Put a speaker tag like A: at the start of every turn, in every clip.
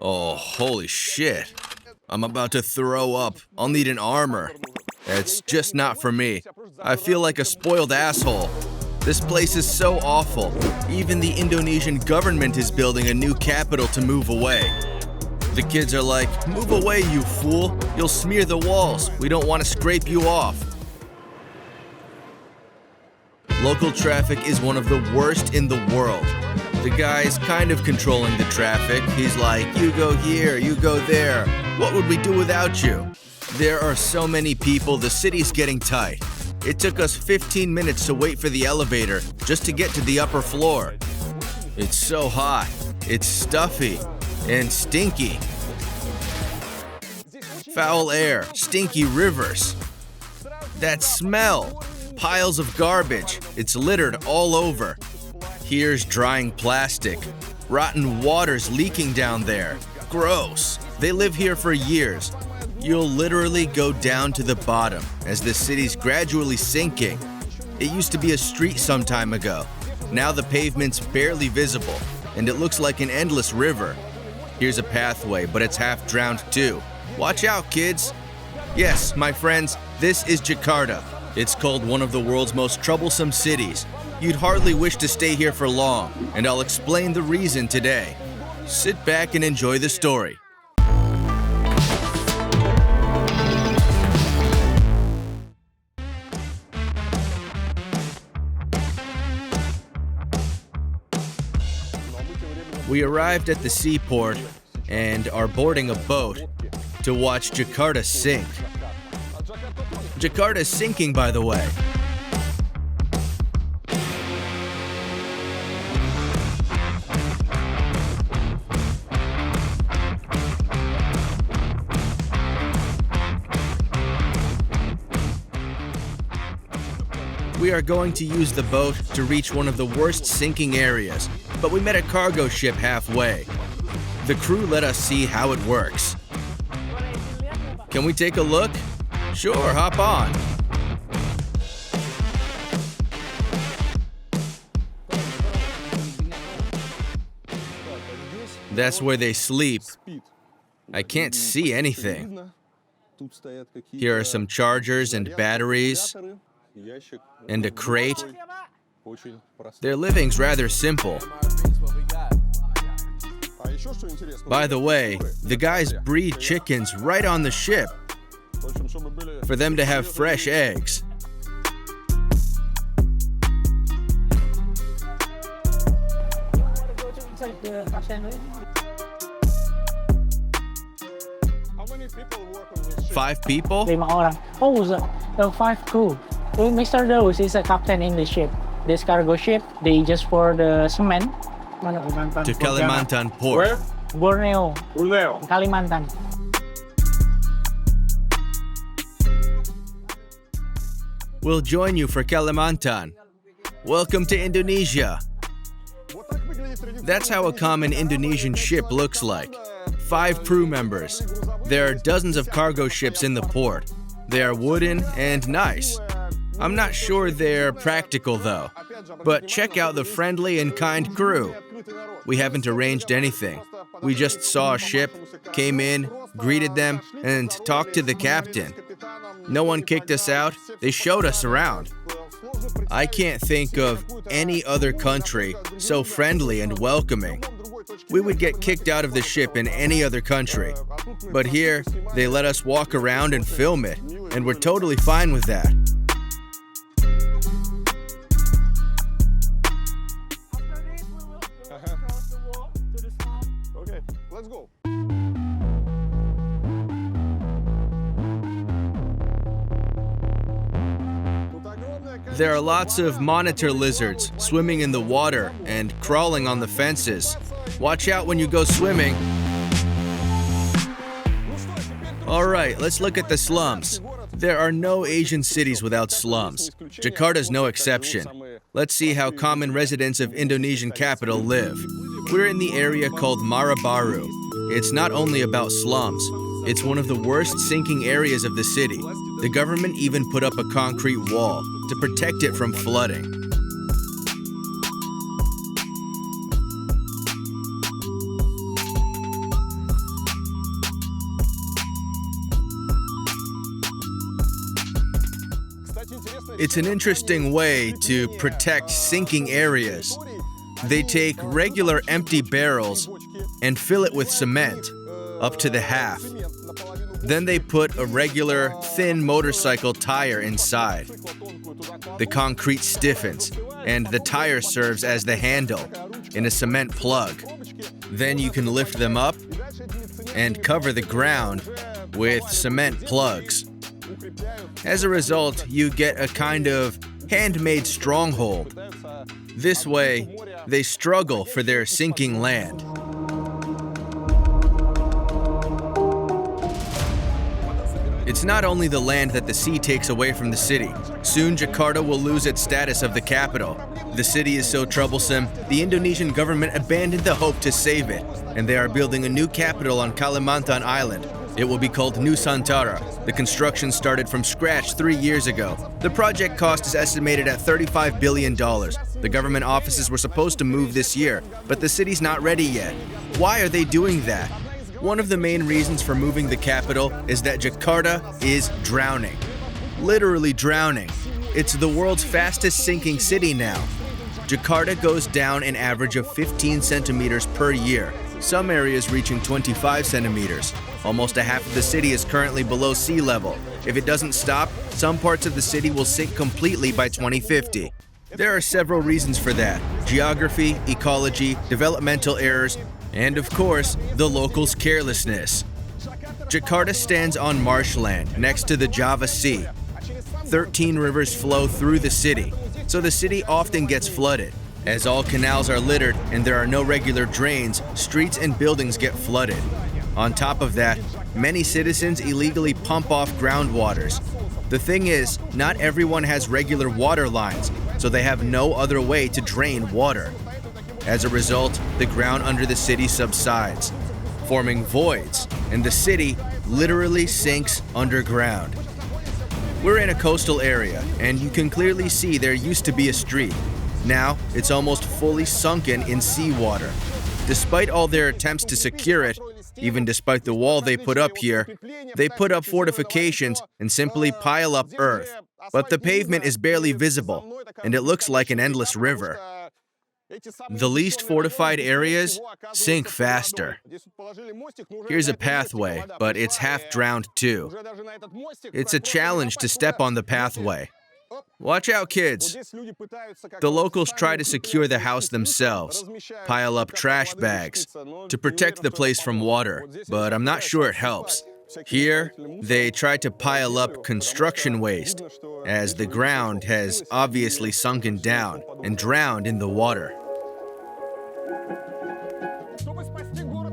A: Oh, holy shit. I'm about to throw up. I'll need an armor. It's just not for me. I feel like a spoiled asshole. This place is so awful. Even the Indonesian government is building a new capital to move away. The kids are like, "Move away, you fool. You'll smear the walls. We don't want to scrape you off." Local traffic is one of the worst in the world. The guy's kind of controlling the traffic. He's like, "You go here, you go there. What would we do without you?" There are so many people, the city's getting tight. It took us 15 minutes to wait for the elevator just to get to the upper floor. It's so hot, it's stuffy, and stinky. Foul air, stinky rivers. That smell, piles of garbage, it's littered all over. Here's drying plastic, rotten water's leaking down there. Gross. They live here for years. You'll literally go down to the bottom as the city's gradually sinking. It used to be a street some time ago. Now the pavement's barely visible, and it looks like an endless river. Here's a pathway, but it's half drowned too. Watch out, kids. Yes, my friends, this is Jakarta. It's called one of the world's most troublesome cities. You'd hardly wish to stay here for long, and I'll explain the reason today. Sit back and enjoy the story. We arrived at the seaport and are boarding a boat to watch Jakarta sink. Jakarta's sinking, by the way. We are going to use the boat to reach one of the worst sinking areas, but we met a cargo ship halfway. The crew let us see how it works. Can we take a look? Sure, hop on. That's where they sleep. I can't see anything. Here are some chargers and batteries, and a crate. Their living's rather simple. By the way, the guys breed chickens right on the ship for them to have fresh eggs.
B: How many people work on this ship?
A: 5 people?
C: 5 orang. Oh, the 5 crew. Mr. Dawes is a captain in the ship. This cargo ship, they just for the cement.
A: To Kalimantan port.
B: Where?
C: Borneo,
B: Brunei.
C: Kalimantan.
A: We'll join you for Kalimantan. Welcome to Indonesia. That's how a common Indonesian ship looks like. 5 crew members. There are dozens of cargo ships in the port. They are wooden and nice. I'm not sure they're practical though. But check out the friendly and kind crew. We haven't arranged anything. We just saw a ship, came in, greeted them, and talked to the captain. No one kicked us out. They showed us around. I can't think of any other country so friendly and welcoming. We would get kicked out of the ship in any other country. But here, they let us walk around and film it, and we're totally fine with that.
B: Okay, let's go.
A: There are lots of monitor lizards swimming in the water and crawling on the fences. Watch out when you go swimming. Alright, let's look at the slums. There are no Asian cities without slums. Jakarta's no exception. Let's see how common residents of Indonesian capital live. We're in the area called Marabaru. It's not only about slums, it's one of the worst sinking areas of the city. The government even put up a concrete wall to protect it from flooding. It's an interesting way to protect sinking areas. They take regular empty barrels and fill it with cement, up to the half. Then they put a regular, thin motorcycle tire inside. The concrete stiffens, and the tire serves as the handle in a cement plug. Then you can lift them up and cover the ground with cement plugs. As a result, you get a kind of handmade stronghold. This way, they struggle for their sinking land. It's not only the land that the sea takes away from the city. Soon, Jakarta will lose its status of the capital. The city is so troublesome, the Indonesian government abandoned the hope to save it, and they are building a new capital on Kalimantan Island. It will be called Nusantara. The construction started from scratch 3 years ago. The project cost is estimated at $35 billion. The government offices were supposed to move this year, but the city's not ready yet. Why are they doing that? One of the main reasons for moving the capital is that Jakarta is drowning. Literally drowning. It's the world's fastest sinking city now. Jakarta goes down an average of 15 centimeters per year, some areas reaching 25 centimeters. Almost a half of the city is currently below sea level. If it doesn't stop, some parts of the city will sink completely by 2050. There are several reasons for that: geography, ecology, developmental errors, and of course, the locals' carelessness. Jakarta stands on marshland next to the Java Sea. 13 rivers flow through the city, so the city often gets flooded. As all canals are littered and there are no regular drains, streets and buildings get flooded. On top of that, many citizens illegally pump off groundwaters. The thing is, not everyone has regular water lines, so they have no other way to drain water. As a result, the ground under the city subsides, forming voids, and the city literally sinks underground. We're in a coastal area, and you can clearly see there used to be a street. Now, it's almost fully sunken in seawater. Despite all their attempts to secure it, even despite the wall they put up here, they put up fortifications and simply pile up earth. But the pavement is barely visible, and it looks like an endless river. The least fortified areas sink faster. Here's a pathway, but it's half drowned too. It's a challenge to step on the pathway. Watch out, kids. The locals try to secure the house themselves, pile up trash bags to protect the place from water, but I'm not sure it helps. Here, they try to pile up construction waste, as the ground has obviously sunken down and drowned in the water.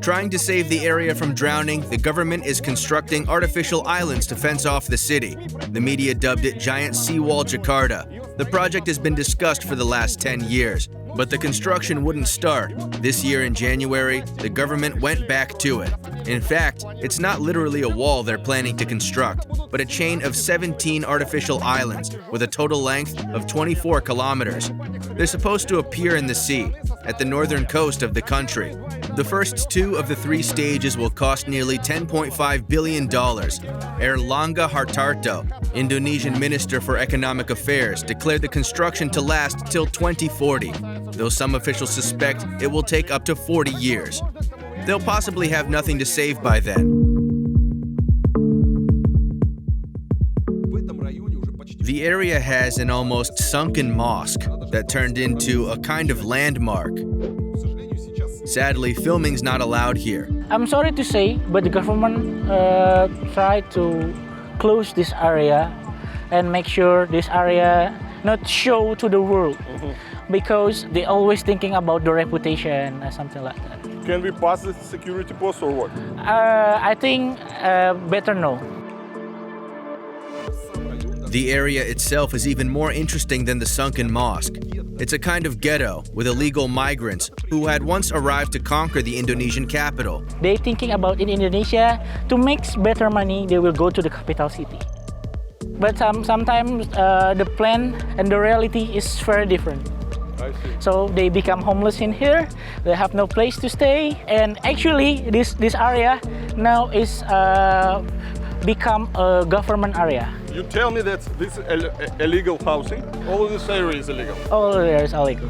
A: Trying to save the area from drowning, the government is constructing artificial islands to fence off the city. The media dubbed it Giant Seawall Jakarta. The project has been discussed for the last 10 years, but the construction wouldn't start. This year in January, the government went back to it. In fact, it's not literally a wall they're planning to construct, but a chain of 17 artificial islands with a total length of 24 kilometers. They're supposed to appear in the sea, at the northern coast of the country. The first 2 of the 3 stages will cost nearly $10.5 billion. Erlangga Hartarto, Indonesian Minister for Economic Affairs, declared the construction to last till 2040, though some officials suspect it will take up to 40 years. They'll possibly have nothing to save by then. The area has an almost sunken mosque that turned into a kind of landmark. Sadly, filming's not allowed here.
C: I'm sorry to say, but the government tried to close this area and make sure this area not show to the world, because they always thinking about the reputation or something like that.
B: Can we pass the security post or what?
C: I think better no.
A: The area itself is even more interesting than the sunken mosque. It's a kind of ghetto with illegal migrants who had once arrived to conquer the Indonesian capital.
C: They thinking about in Indonesia, to make better money, they will go to the capital city. But sometimes the plan and the reality is very different. So they become homeless in here, they have no place to stay, and actually this area now is become a government area.
B: You tell me that this is illegal housing? All this area is illegal.
C: All there is illegal.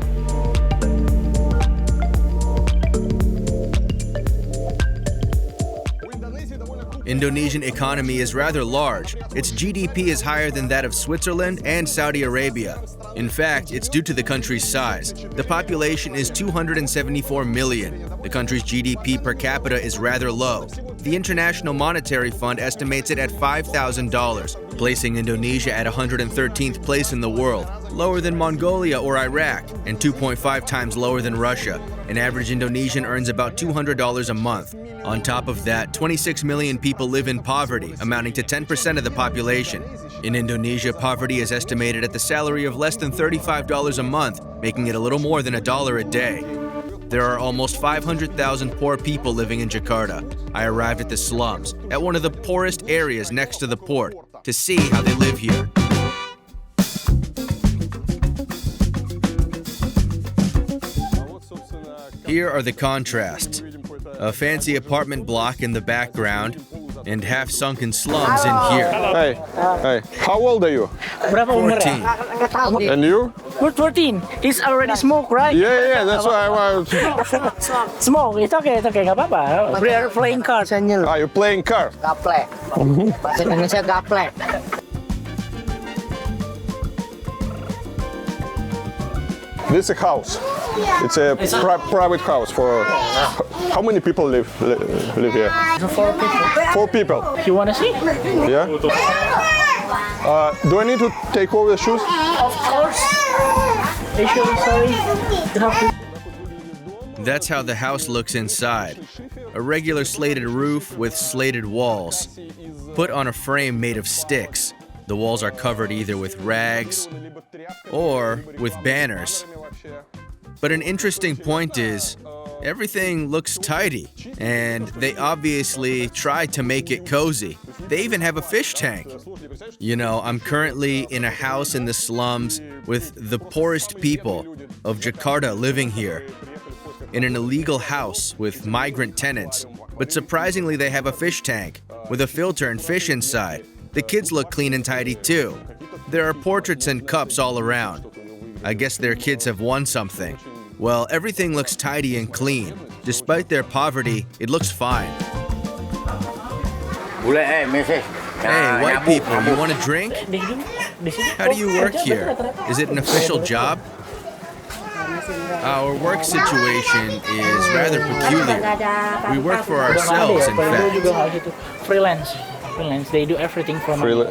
A: Indonesian economy is rather large. Its GDP is higher than that of Switzerland and Saudi Arabia. In fact, it's due to the country's size. The population is 274 million. The country's GDP per capita is rather low. The International Monetary Fund estimates it at $5,000, placing Indonesia at 113th place in the world, lower than Mongolia or Iraq, and 2.5 times lower than Russia. An average Indonesian earns about $200 a month. On top of that, 26 million people live in poverty, amounting to 10% of the population. In Indonesia, poverty is estimated at the salary of less than $35 a month, making it a little more than $1 a day. There are almost 500,000 poor people living in Jakarta. I arrived at the slums, at one of the poorest areas next to the port, to see how they live here. Here are the contrasts. A fancy apartment block in the background, and half-sunken slums in here.
B: Hey, how old are you?
C: Berapa umur
A: 14.
C: ya?
B: And you?
C: Good 14. It's already smoke, right?
B: Yeah, that's why I was.
C: Smoke. It's okay, nggak apa-apa. We are playing cards.
B: Are you playing cards?
D: Gaplek. Bahasa Indonesia gaplek.
B: This is a house. It's a private house for. How many people live here?
C: 4 people.
B: 4 people.
C: You wanna see?
B: Yeah. Do I need to take off the shoes?
C: Of course. Sorry. You have to.
A: That's how the house looks inside. A regular slated roof with slated walls, put on a frame made of sticks. The walls are covered either with rags or with banners. But an interesting point is, everything looks tidy, and they obviously tried to make it cozy. They even have a fish tank. You know, I'm currently in a house in the slums with the poorest people of Jakarta living here, in an illegal house with migrant tenants. But surprisingly, they have a fish tank with a filter and fish inside. The kids look clean and tidy too. There are portraits and cups all around. I guess their kids have won something. Well, everything looks tidy and clean. Despite their poverty, it looks fine. Hey, white people, you want a drink? How do you work here? Is it an official job? Our work situation is rather peculiar. We work for ourselves, in fact.
C: Freelance. They do everything for money.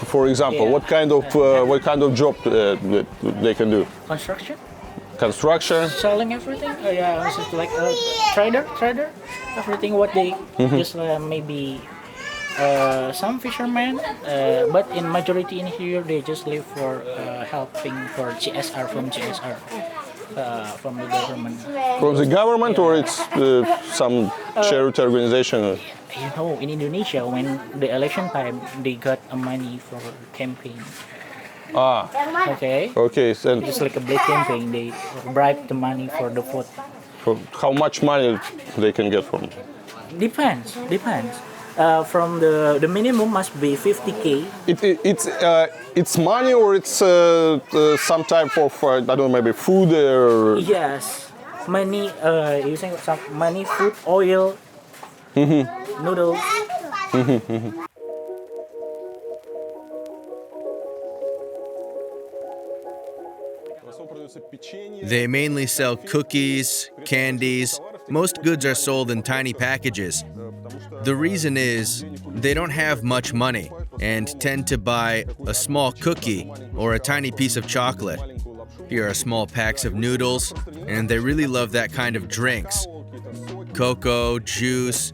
B: For example, what kind of job they can do? Construction.
C: Selling everything. Yeah, it's just like a trader. Everything what they just maybe some fishermen, but in majority in here they just live for helping for GSR from the government.
B: From the government, or it's some charity organization?
C: You know, in Indonesia, when the election time, they got money for campaign. Okay.
B: Okay. So
C: It's like a black campaign. They bribe the money for the vote.
B: how much money they can get from?
C: Depends. From the minimum must be 50K.
B: It's money, or it's some type of I don't know, maybe food or.
C: Yes, money. Using some money, food, oil, noodles.
A: They mainly sell cookies, candies. Most goods are sold in tiny packages. The reason is they don't have much money and tend to buy a small cookie or a tiny piece of chocolate. Here are small packs of noodles, and they really love that kind of drinks. Cocoa, juice,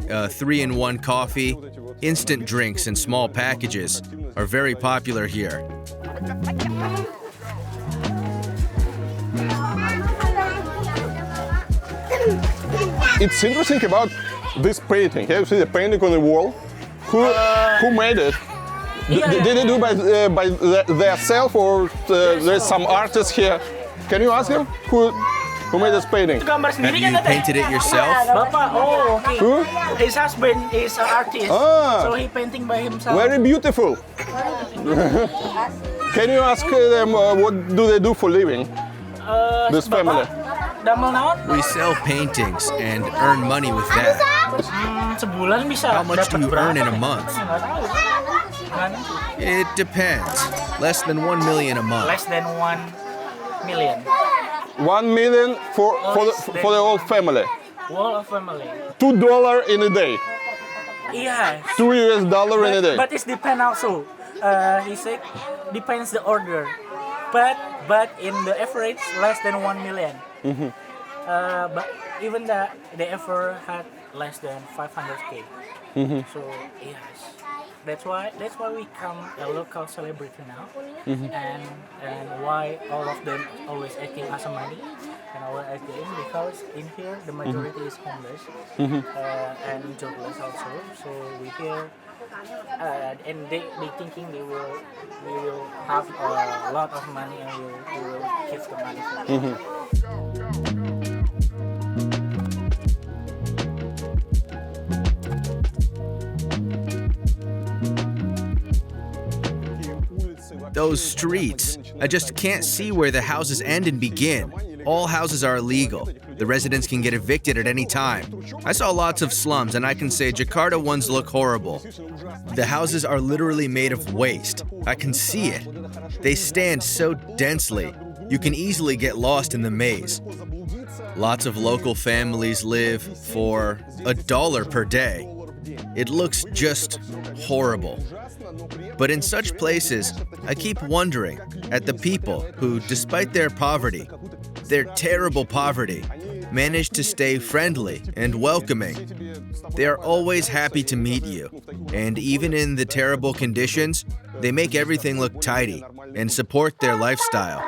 A: 3-in-1 coffee, instant drinks in small packages are very popular here.
B: It's interesting about this painting. Can you see the painting on the wall? Who made it? Did they do by themselves, or there's some artist here? Can you ask him who Who made this painting?
C: Gambar
A: Have
C: sendiri
A: you
C: kan, Teh?
A: painted it yourself?
C: Bapak, oh, okay.
B: Who?
C: His husband is an artist,
B: Ah.
C: so he painting by himself.
B: Very beautiful. Can you ask them what do they do for living? This family.
C: Damel naon?
A: We sell paintings and earn money with that.
C: Sebulan bisa.
A: How much do
C: dapat
A: you earn in a
C: berapa?
A: month?
C: Nggak tahu. Nggak tahu.
A: It depends. Less than 1 million a month.
C: Less than 1 million.
B: 1 million for the whole family.
C: Whole of family.
B: $2 in a day.
C: Yes.
B: $2 in a day.
C: But it depends also. He said depends the order. But in the average less than 1 million. But even that they ever had less than 500K. So yes, that's why we become a local celebrity now, and why all of them always asking us money and our ATM, because in here the majority is homeless and jobless also. So we here. And they thinking we will have a lot of money and we will give the money for them.
A: Those streets, I just can't see where the houses end and begin. All houses are illegal. The residents can get evicted at any time. I saw lots of slums and I can say Jakarta ones look horrible. The houses are literally made of waste. I can see it. They stand so densely, you can easily get lost in the maze. Lots of local families live for $1 per day. It looks just horrible. But in such places, I keep wondering at the people who, despite their poverty, their terrible poverty, manage to stay friendly and welcoming. They are always happy to meet you, and even in the terrible conditions, they make everything look tidy and support their lifestyle.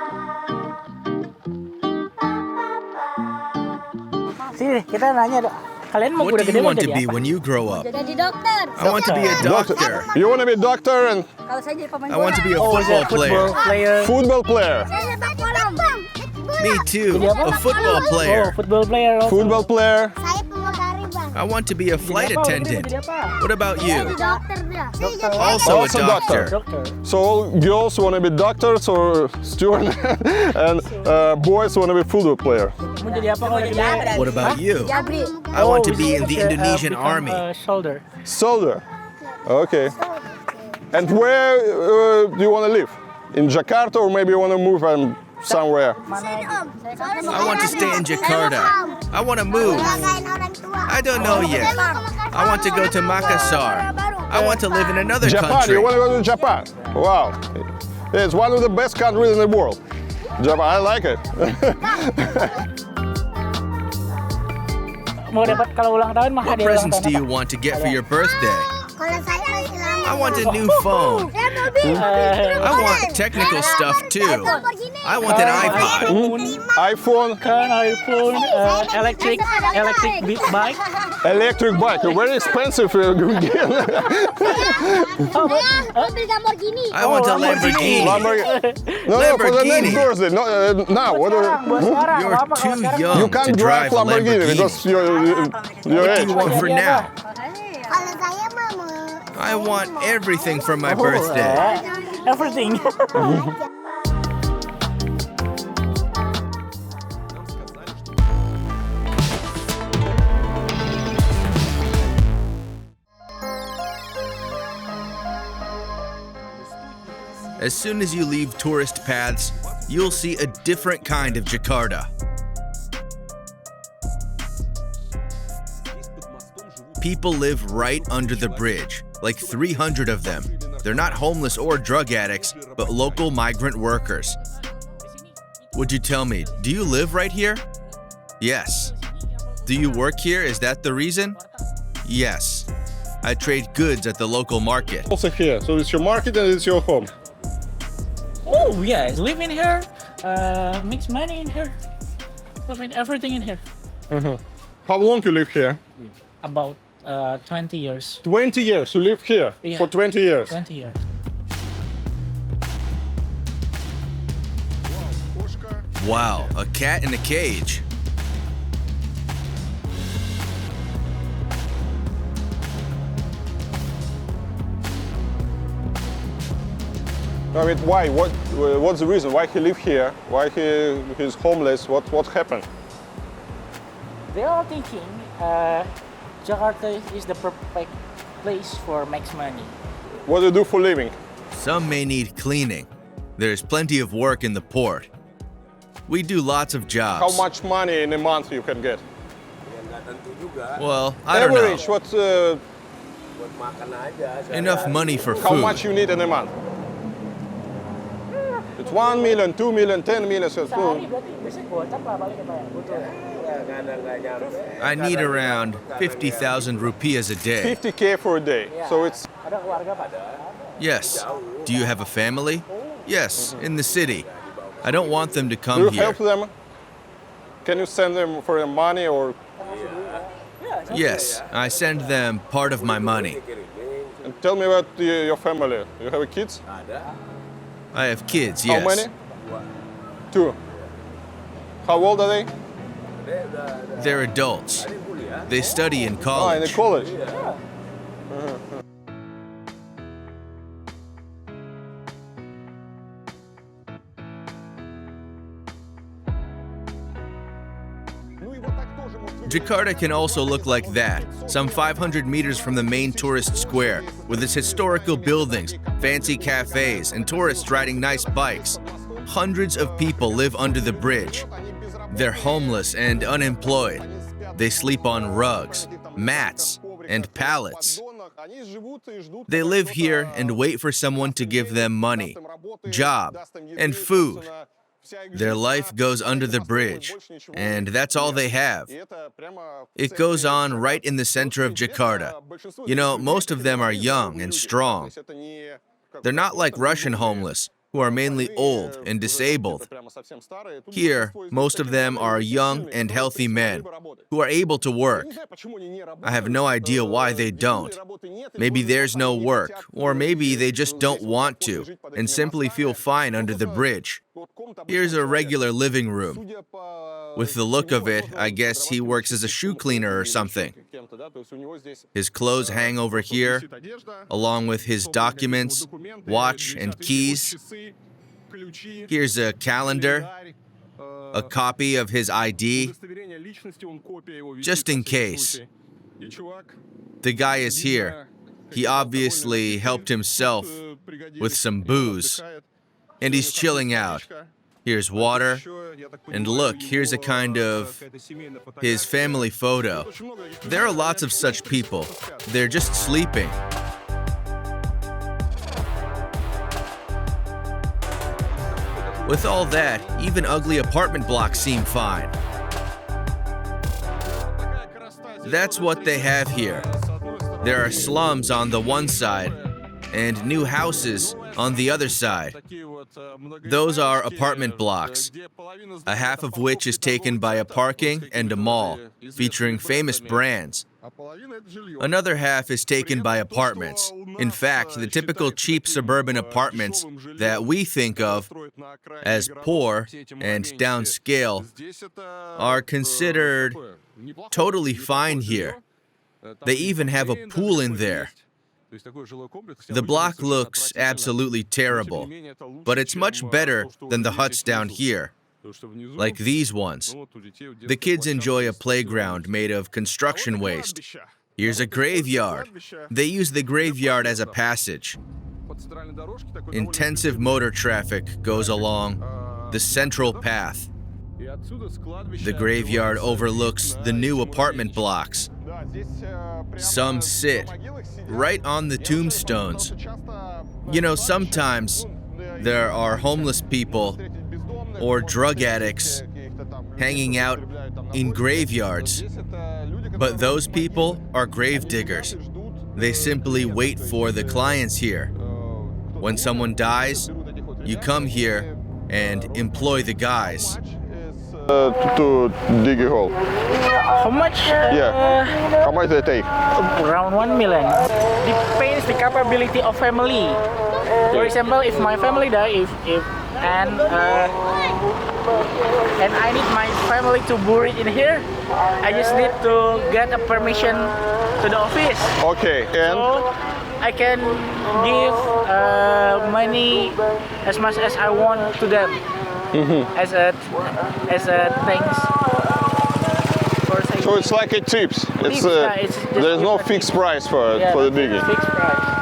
C: Sini kita nanya dok. Kalian mau
A: What
C: udah
A: do
C: gede
A: you
C: mau
A: want to
C: jadi
A: be
C: apa?
A: when you grow up?
E: Jadi dokter.
A: I want to be a doctor.
B: You want to be a doctor and
E: Kalau saya jadi pemain
A: I want to be a
C: Oh,
A: football player.
B: football player.
E: Saya sepak bola.
A: Me too, a football
C: Oh,
A: player.
C: football player. Also.
B: Football player.
E: Saya pemutari bang.
A: I want to be a flight attendant.
C: Jadi apa?
A: What about you?
E: Dokter dia.
A: Also a
B: Also doctor.
A: doctor.
C: Dokter.
B: So all girls want to be doctors or steward, and boys want to be football player.
C: Mau jadi apa kalau jadi?
A: What about you?
E: Jabri.
A: I want to be in the Indonesian army.
C: Soldier.
B: Soldier. Okay. And where do you want to live? In Jakarta, or maybe you want to move somewhere?
A: I want to stay in Jakarta. I want to move. I don't know yet. I want to go to Makassar. I want to live in another
B: Japan.
A: country.
B: You want to go to Japan? Wow. It's one of the best countries in the world. Japan. I like it.
C: Mau dapat kalau ulang tahun mah
A: What
C: hadiah ulang
A: presents do
C: tahun
A: you
C: apa?
A: want to get for your birthday?
E: Kalau saya masih lama.
A: I want a new phone. I want technical stuff too. I want an iPod.
B: iPhone,
C: iPhone, electric bike.
B: electric bike. Very expensive.
E: Mobil Lamborghini.
A: I want a Lamborghini.
B: No, for the
A: Lamborghini.
B: next birthday. No, now. What
C: Buat sekarang,
A: You're
C: nggak apa-apa kalau
A: too
C: sekarang.
A: young
B: you
A: to
B: can't drive
A: drive a
B: Lamborghini because
A: Lamborghini.
B: your
A: What do
B: age.
A: you want for now?
E: Kalau saya mau.
A: I want everything for my birthday.
C: Everything.
A: As soon as you leave tourist paths, you'll see a different kind of Jakarta. People live right under the bridge, like 300 of them. They're not homeless or drug addicts, but local migrant workers. Would you tell me, do you live right here? Yes. Do you work here? Is that the reason? Yes. I trade goods at the local market.
B: Also here. So it's your market and it's your home.
C: Oh yes, live in here, mix money in here, live in everything in here.
B: How long you live here?
C: About 20 years.
B: 20 years. You live here
C: Yeah.
B: for 20 years.
C: 20 years.
A: Wow, a cat in a cage.
B: I mean, why? What's the reason? Why he live here? Why he's homeless? What happened?
C: They are thinking Jakarta is the perfect place for max money.
B: What do you do for living?
A: Some may need cleaning. There's plenty of work in the port. We do lots of jobs.
B: How much money in a month you can get?
A: Well, I don't know.
B: Average, what?
A: Enough money for
B: How
A: food.
B: much you need in a month? It's 1 million, 2 million, 10 million. So
A: I need around 50,000 rupiahs a day.
B: 50K for a day. So it's
A: Yes. Do you have a family? Yes, in the city. I don't want them to
B: do
A: come
B: you
A: here.
B: help them? Can you send them for money or?
A: Yes, I send them part of my money.
B: And tell me about your family. You have kids?
A: I have kids,
B: How
A: yes.
B: many? 2. How old are they?
A: They're adults. They study in
B: In the
A: college.
B: college.
A: Jakarta can also look like that, some 500 meters from the main tourist square, with its historical buildings, fancy cafes, and tourists riding nice bikes. Hundreds of people live under the bridge. They're homeless and unemployed. They sleep on rugs, mats, and pallets. They live here and wait for someone to give them money, job, and food. Their life goes under the bridge, and that's all they have. It goes on right in the center of Jakarta. You know, most of them are young and strong. They're not like Russian homeless, who are mainly old and disabled. Here, most of them are young and healthy men who are able to work. I have no idea why they don't. Maybe there's no work, or maybe they just don't want to and simply feel fine under the bridge. Here's a regular living room. With the look of it, I guess he works as a shoe cleaner or something. His clothes hang over here, along with his documents, watch, and keys. Here's a calendar, a copy of his ID, just in case. The guy is here. He obviously helped himself with some booze, and he's chilling out. Here's water, and look, here's a kind of his family photo. There are lots of such people. They're just sleeping. With all that, even ugly apartment blocks seem fine. That's what they have here. There are slums on the one side and new houses on the other side. Those are apartment blocks, a half of which is taken by a parking and a mall, featuring famous brands. Another half is taken by apartments. In fact, the typical cheap suburban apartments that we think of as poor and downscale are considered totally fine here. They even have a pool in there. The block looks absolutely terrible, but it's much better than the huts down here, like these ones. The kids enjoy a playground made of construction waste. Here's a graveyard. They use the graveyard as a passage. Intensive motor traffic goes along the central path. The graveyard overlooks the new apartment blocks. Some sit right on the tombstones. You know, sometimes there are homeless people or drug addicts hanging out in graveyards. But those people are grave diggers. They simply wait for the clients here. When someone dies, you come here and employ the guys.
B: To dig a hole.
C: How much?
B: Yeah. How much they take?
C: Around 1 million. Depends the capability of family. For example, if my family die, and I need my family to bury in here, I just need to get a permission to the office.
B: Okay. And
C: So I can give money as much as I want to them as a thanks for saying.
B: So it's like a tips. It's,
C: it's just
B: there's no
C: give a
B: fixed
C: tip.
B: price for
C: Yeah,
B: the
C: that's
B: digging.
C: fixed price.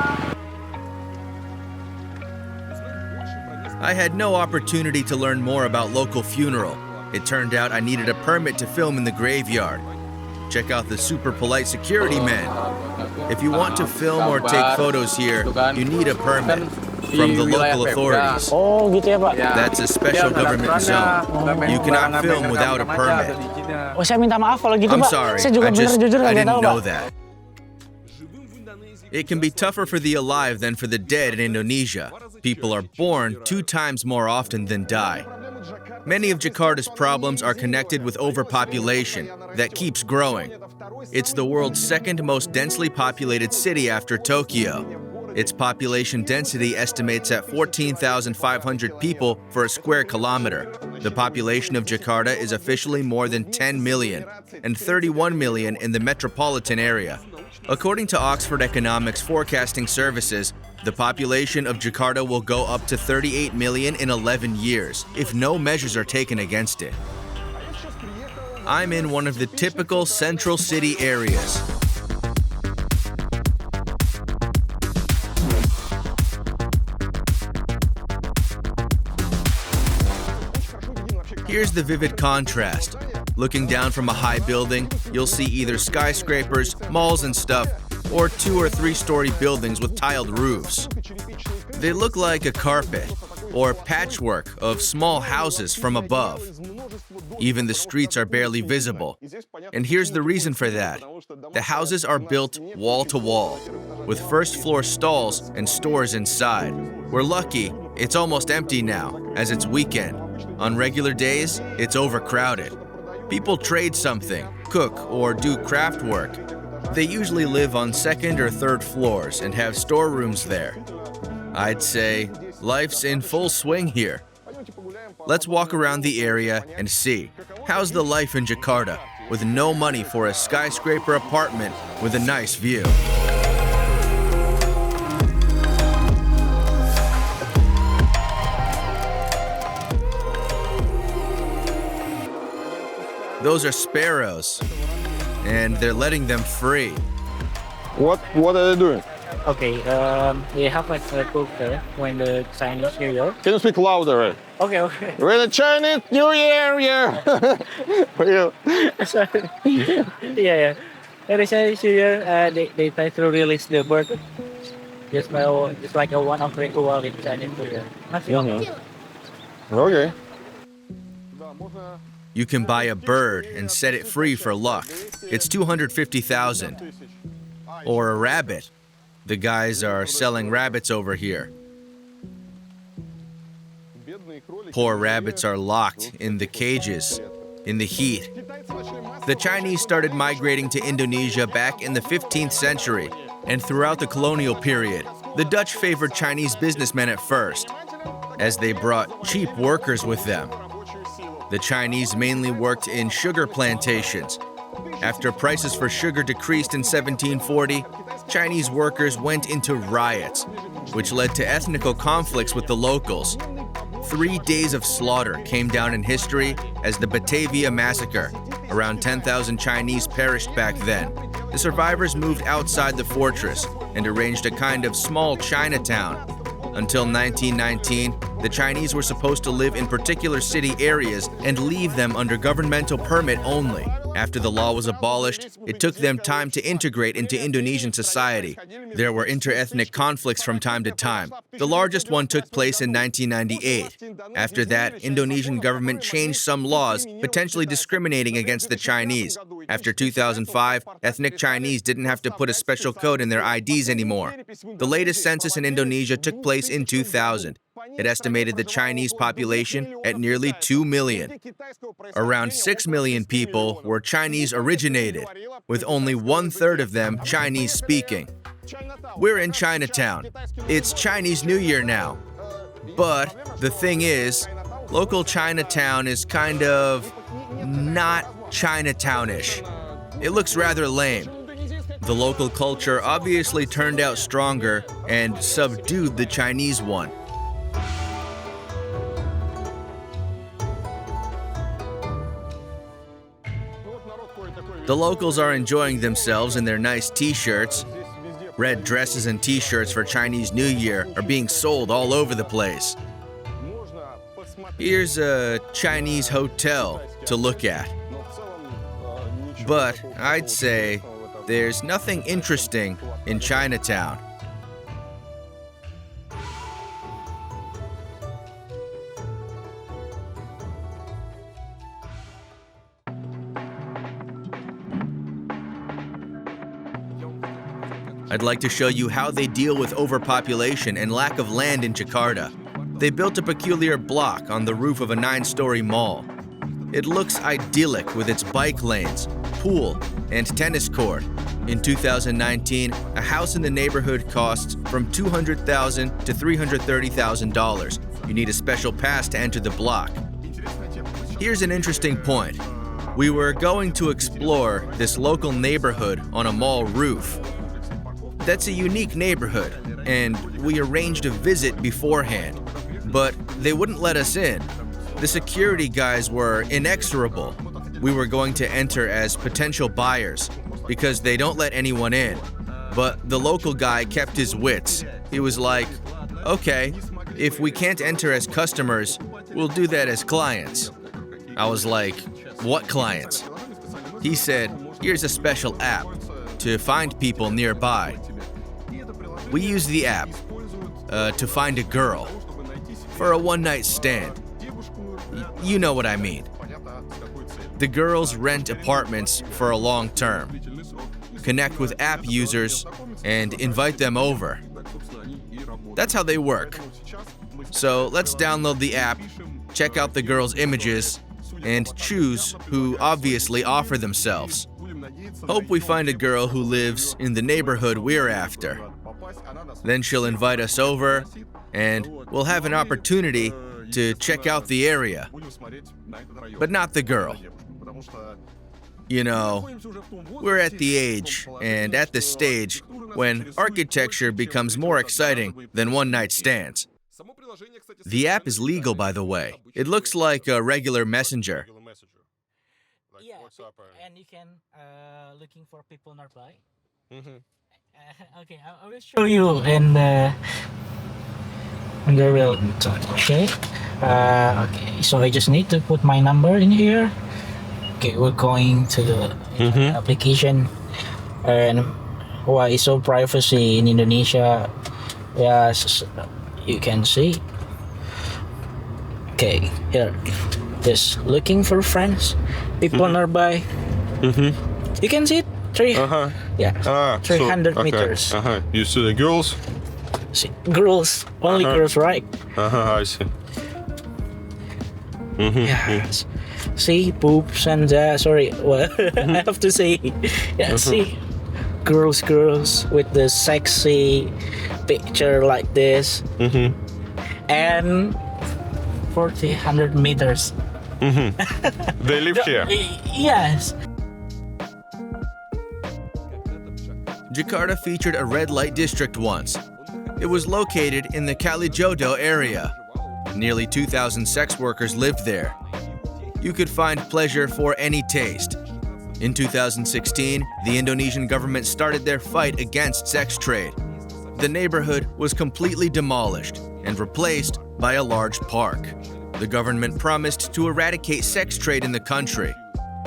A: I had no opportunity to learn more about local funeral. It turned out I needed a permit to film in the graveyard. Check out the super polite security men. If you want to film or take photos here, you need a permit from the local authorities.
C: Oh gitu ya Pak?
A: That's a special government zone. You cannot film without a permit.
C: Oh saya minta maaf kalau gitu
A: I'm
C: Pak.
A: sorry,
C: Saya juga
A: I
C: jujur nggak
A: didn't
C: tahu
A: know
C: Pak.
A: that. It can be tougher for the alive than for the dead in Indonesia. People are born 2 times more often than die. Many of Jakarta's problems are connected with overpopulation that keeps growing. It's the world's second most densely populated city after Tokyo. Its population density estimates at 14,500 people for a square kilometer. The population of Jakarta is officially more than 10 million, and 31 million in the metropolitan area. According to Oxford Economics Forecasting Services, the population of Jakarta will go up to 38 million in 11 years if no measures are taken against it. I'm in one of the typical central city areas. Here's the vivid contrast. Looking down from a high building, you'll see either skyscrapers, malls and stuff, or 2 or 3-story buildings with tiled roofs. They look like a carpet or patchwork of small houses from above. Even the streets are barely visible. And here's the reason for that. The houses are built wall to wall, with first-floor stalls and stores inside. We're lucky it's almost empty now, as it's weekend. On regular days, it's overcrowded. People trade something, cook, or do craft work. They usually live on 2nd or 3rd floors and have storerooms there. I'd say life's in full swing here. Let's walk around the area and see. How's the life in Jakarta with no money for a skyscraper apartment with a nice view? Those are sparrows, and they're letting them free.
B: What are they doing?
C: Okay, we have like a cooker when the Chinese New Year.
B: Can you speak louder? Right?
C: Okay.
B: We're the Chinese New Year, yeah. For you.
C: Sorry. yeah. When the Chinese New Year, they try to release the bird. Just like a one-off ritual in Chinese New Year.
B: Okay.
A: You can buy a bird and set it free for luck. It's 250,000. Or a rabbit. The guys are selling rabbits over here. Poor rabbits are locked in the cages, in the heat. The Chinese started migrating to Indonesia back in the 15th century, and throughout the colonial period, the Dutch favored Chinese businessmen at first, as they brought cheap workers with them. The Chinese mainly worked in sugar plantations. After prices for sugar decreased in 1740, Chinese workers went into riots, which led to ethnic conflicts with the locals. 3 days of slaughter came down in history as the Batavia Massacre. Around 10,000 Chinese perished back then. The survivors moved outside the fortress and arranged a kind of small Chinatown. Until 1919, the Chinese were supposed to live in particular city areas and leave them under governmental permit only. After the law was abolished, it took them time to integrate into Indonesian society. There were inter-ethnic conflicts from time to time. The largest one took place in 1998. After that, Indonesian government changed some laws, potentially discriminating against the Chinese. After 2005, ethnic Chinese didn't have to put a special code in their IDs anymore. The latest census in Indonesia took place in 2000. It estimated the Chinese population at nearly 2 million. Around 6 million people were Chinese originated, with only 1/3 of them Chinese speaking. We're in Chinatown. It's Chinese New Year now. But the thing is, local Chinatown is kind of not Chinatownish. It looks rather lame. The local culture obviously turned out stronger and subdued the Chinese one. The locals are enjoying themselves in their nice t-shirts. Red dresses and t-shirts for Chinese New Year are being sold all over the place. Here's a Chinese hotel to look at. But I'd say there's nothing interesting in Chinatown. I'd like to show you how they deal with overpopulation and lack of land in Jakarta. They built a peculiar block on the roof of a 9-story mall. It looks idyllic with its bike lanes, pool, and tennis court. In 2019, a house in the neighborhood costs from $200,000 to $330,000. You need a special pass to enter the block. Here's an interesting point. We were going to explore this local neighborhood on a mall roof. That's a unique neighborhood, and we arranged a visit beforehand, but they wouldn't let us in. The security guys were inexorable. We were going to enter as potential buyers because they don't let anyone in. But the local guy kept his wits. He was like, okay, if we can't enter as customers, we'll do that as clients. I was like, what clients? He said, here's a special app to find people nearby. We use the app to find a girl for a one-night stand. You know what I mean. The girls rent apartments for a long term, connect with app users, and invite them over. That's how they work. So let's download the app, check out the girls' images, and choose who obviously offer themselves. Hope we find a girl who lives in the neighborhood we're after. Then she'll invite us over, and we'll have an opportunity to check out the area. But not the girl. You know, we're at the age and at the stage when architecture becomes more exciting than one-night stands. The app is legal, by the way. It looks like a regular messenger.
C: Yeah, and you can looking for people nearby. Okay, I will show you in the real. Okay. Okay. So I just need to put my number in here. Okay, we're going to the application, and why is so privacy in Indonesia? Yes, you can see. Okay, here. Just looking for friends, people nearby. You can see it. 300 meters.
B: You see the girls?
C: See, girls, only girls, right?
B: I see.
C: Yes. See, boobs and sorry, well, I have to say, yeah. See, girls with the sexy picture like this, and 400 meters.
B: They live here.
C: Yes.
A: Jakarta featured a red light district once. It was located in the Kalijodo area. Nearly 2,000 sex workers lived there. You could find pleasure for any taste. In 2016, the Indonesian government started their fight against sex trade. The neighborhood was completely demolished and replaced by a large park. The government promised to eradicate sex trade in the country,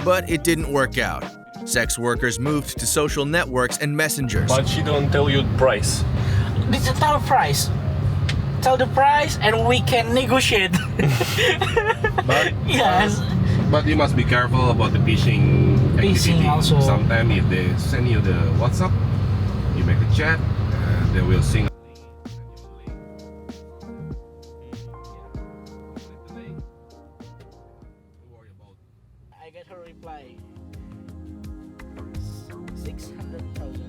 A: but it didn't work out. Sex workers moved to social networks and messengers.
F: But she don't tell you the price.
C: Tell price. Tell the price and we can negotiate.
F: But
C: Yes.
F: but you must be careful about the phishing activity.
C: Phishing also.
F: Sometimes if they send you the WhatsApp, you make a chat, they will sing.
C: I get her reply. 600,000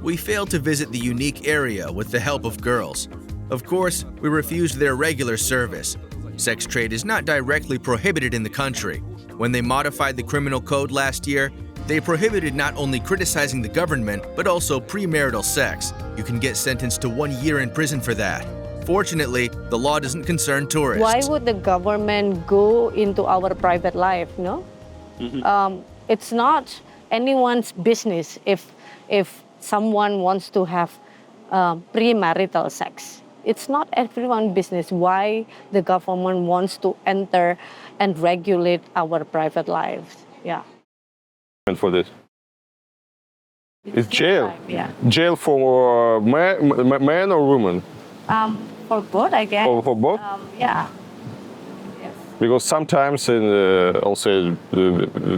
A: We failed to visit the unique area with the help of girls. Of course, we refused their regular service. Sex trade is not directly prohibited in the country. When they modified the criminal code last year, they prohibited not only criticizing the government, but also premarital sex. You can get sentenced to 1 year in prison for that. Fortunately, the law doesn't concern tourists.
G: Why would the government go into our private life, no? It's not anyone's business if someone wants to have premarital sex. It's not everyone's business why the government wants to enter and regulate our private lives. Yeah.
B: For this? It's jail.
G: Yeah.
B: Jail for man or woman?
G: For both, I guess.
B: For both?
G: Yeah. Yes.
B: Because sometimes, also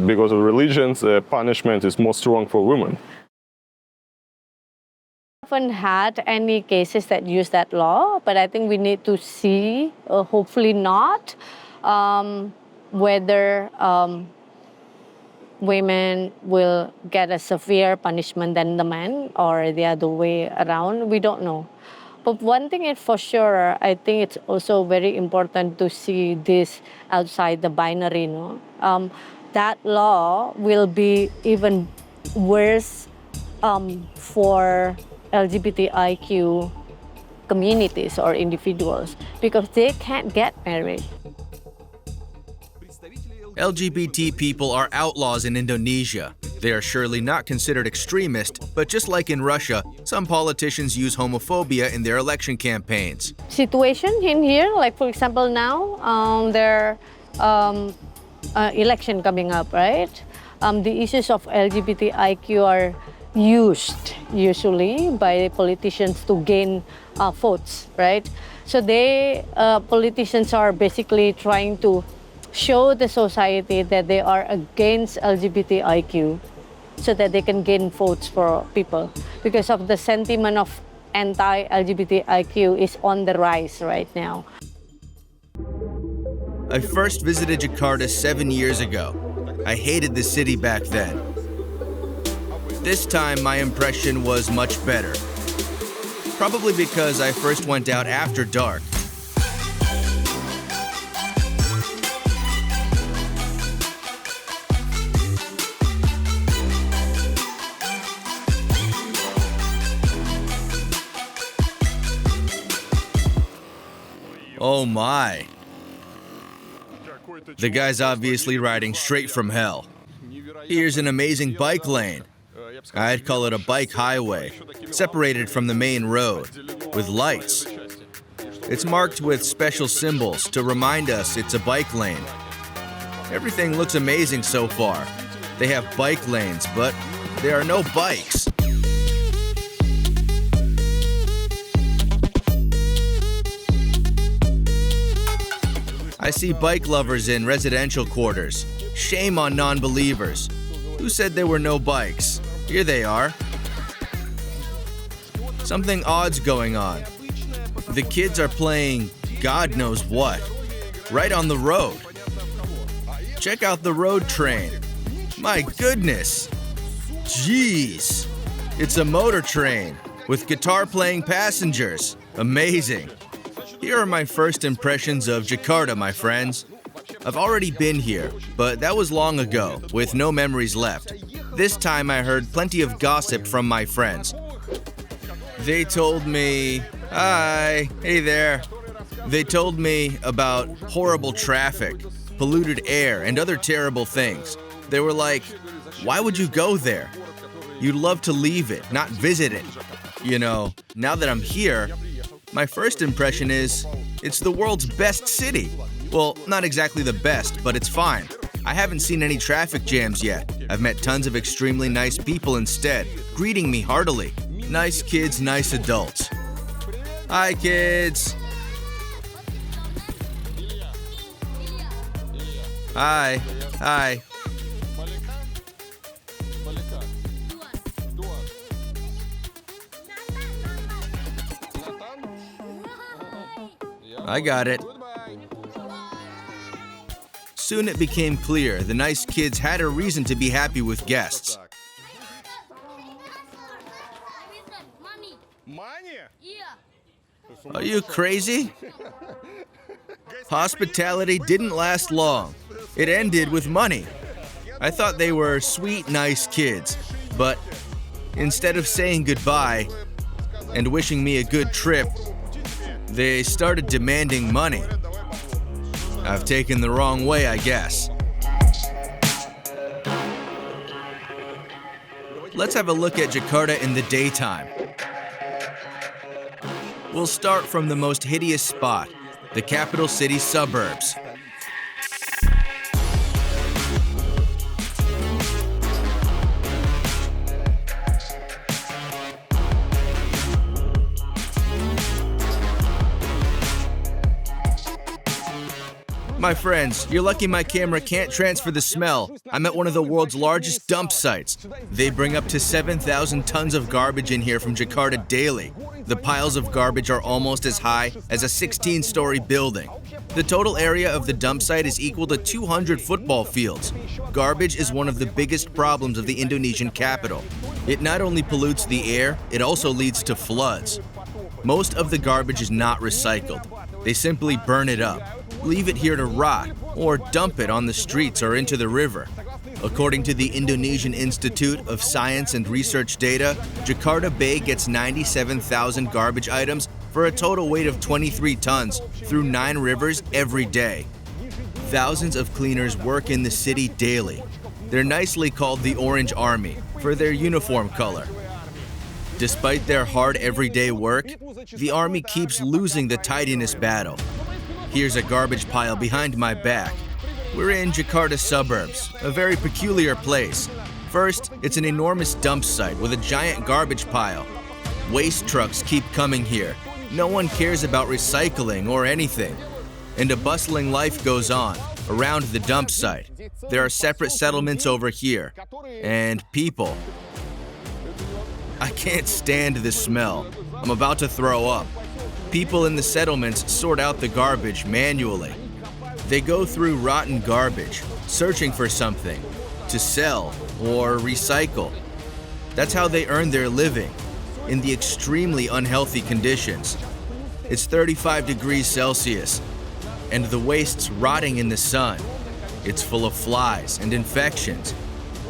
B: because of religions, punishment is more strong for women.
G: Haven't had any cases that use that law, but I think we need to see, hopefully not, whether women will get a severe punishment than the men or the other way around. We don't know. But one thing is for sure, I think it's also very important to see this outside the binary. No? That law will be even worse for LGBTIQ communities or individuals because they can't get married.
A: LGBT people are outlaws in Indonesia. They are surely not considered extremist, but just like in Russia, some politicians use homophobia in their election campaigns.
G: Situation in here, like for example now, there election coming up, right? The issues of LGBTIQ are used usually by politicians to gain votes, right? So politicians are basically trying to show the society that they are against LGBTIQ so that they can gain votes for people because of the sentiment of anti-LGBTIQ is on the rise right now.
A: I first visited Jakarta 7 years ago. I hated the city back then. This time, my impression was much better. Probably because I first went out after dark. Oh my. The guy's obviously riding straight from hell. Here's an amazing bike lane. I'd call it a bike highway, separated from the main road, with lights. It's marked with special symbols to remind us it's a bike lane. Everything looks amazing so far. They have bike lanes, but there are no bikes. I see bike lovers in residential quarters. Shame on non-believers. Who said there were no bikes? Here they are. Something odd's going on. The kids are playing God knows what, right on the road. Check out the road train. My goodness. Jeez. It's a motor train with guitar-playing passengers. Amazing. Here are my first impressions of Jakarta, my friends. I've already been here, but that was long ago, with no memories left. This time I heard plenty of gossip from my friends. They told me, hi, hey there. They told me about horrible traffic, polluted air, and other terrible things. They were like, why would you go there? You'd love to leave it, not visit it. You know, now that I'm here, my first impression is, it's the world's best city. Well, not exactly the best, but it's fine. I haven't seen any traffic jams yet. I've met tons of extremely nice people instead, greeting me heartily. Nice kids, nice adults. Hi, kids. Hi. Hi. I got it. Soon it became clear the nice kids had a reason to be happy with guests. Are you crazy? Hospitality didn't last long. It ended with money. I thought they were sweet, nice kids, but instead of saying goodbye and wishing me a good trip, they started demanding money. I've taken the wrong way, I guess. Let's have a look at Jakarta in the daytime. We'll start from the most hideous spot, the capital city suburbs. My friends, you're lucky my camera can't transfer the smell. I'm at one of the world's largest dump sites. They bring up to 7,000 tons of garbage in here from Jakarta daily. The piles of garbage are almost as high as a 16-story building. The total area of the dump site is equal to 200 football fields. Garbage is one of the biggest problems of the Indonesian capital. It not only pollutes the air, it also leads to floods. Most of the garbage is not recycled. They simply burn it up, leave it here to rot, or dump it on the streets or into the river. According to the Indonesian Institute of Science and Research data, Jakarta Bay gets 97,000 garbage items for a total weight of 23 tons through 9 rivers every day. Thousands of cleaners work in the city daily. They're nicely called the Orange Army for their uniform color. Despite their hard everyday work, the army keeps losing the tidiness battle. Here's a garbage pile behind my back. We're in Jakarta suburbs, a very peculiar place. First, it's an enormous dump site with a giant garbage pile. Waste trucks keep coming here. No one cares about recycling or anything. And a bustling life goes on around the dump site. There are separate settlements over here, and people. I can't stand the smell. I'm about to throw up. People in the settlements sort out the garbage manually. They go through rotten garbage, searching for something to sell or recycle. That's how they earn their living, in the extremely unhealthy conditions. It's 35 degrees Celsius, and the waste's rotting in the sun. It's full of flies and infections.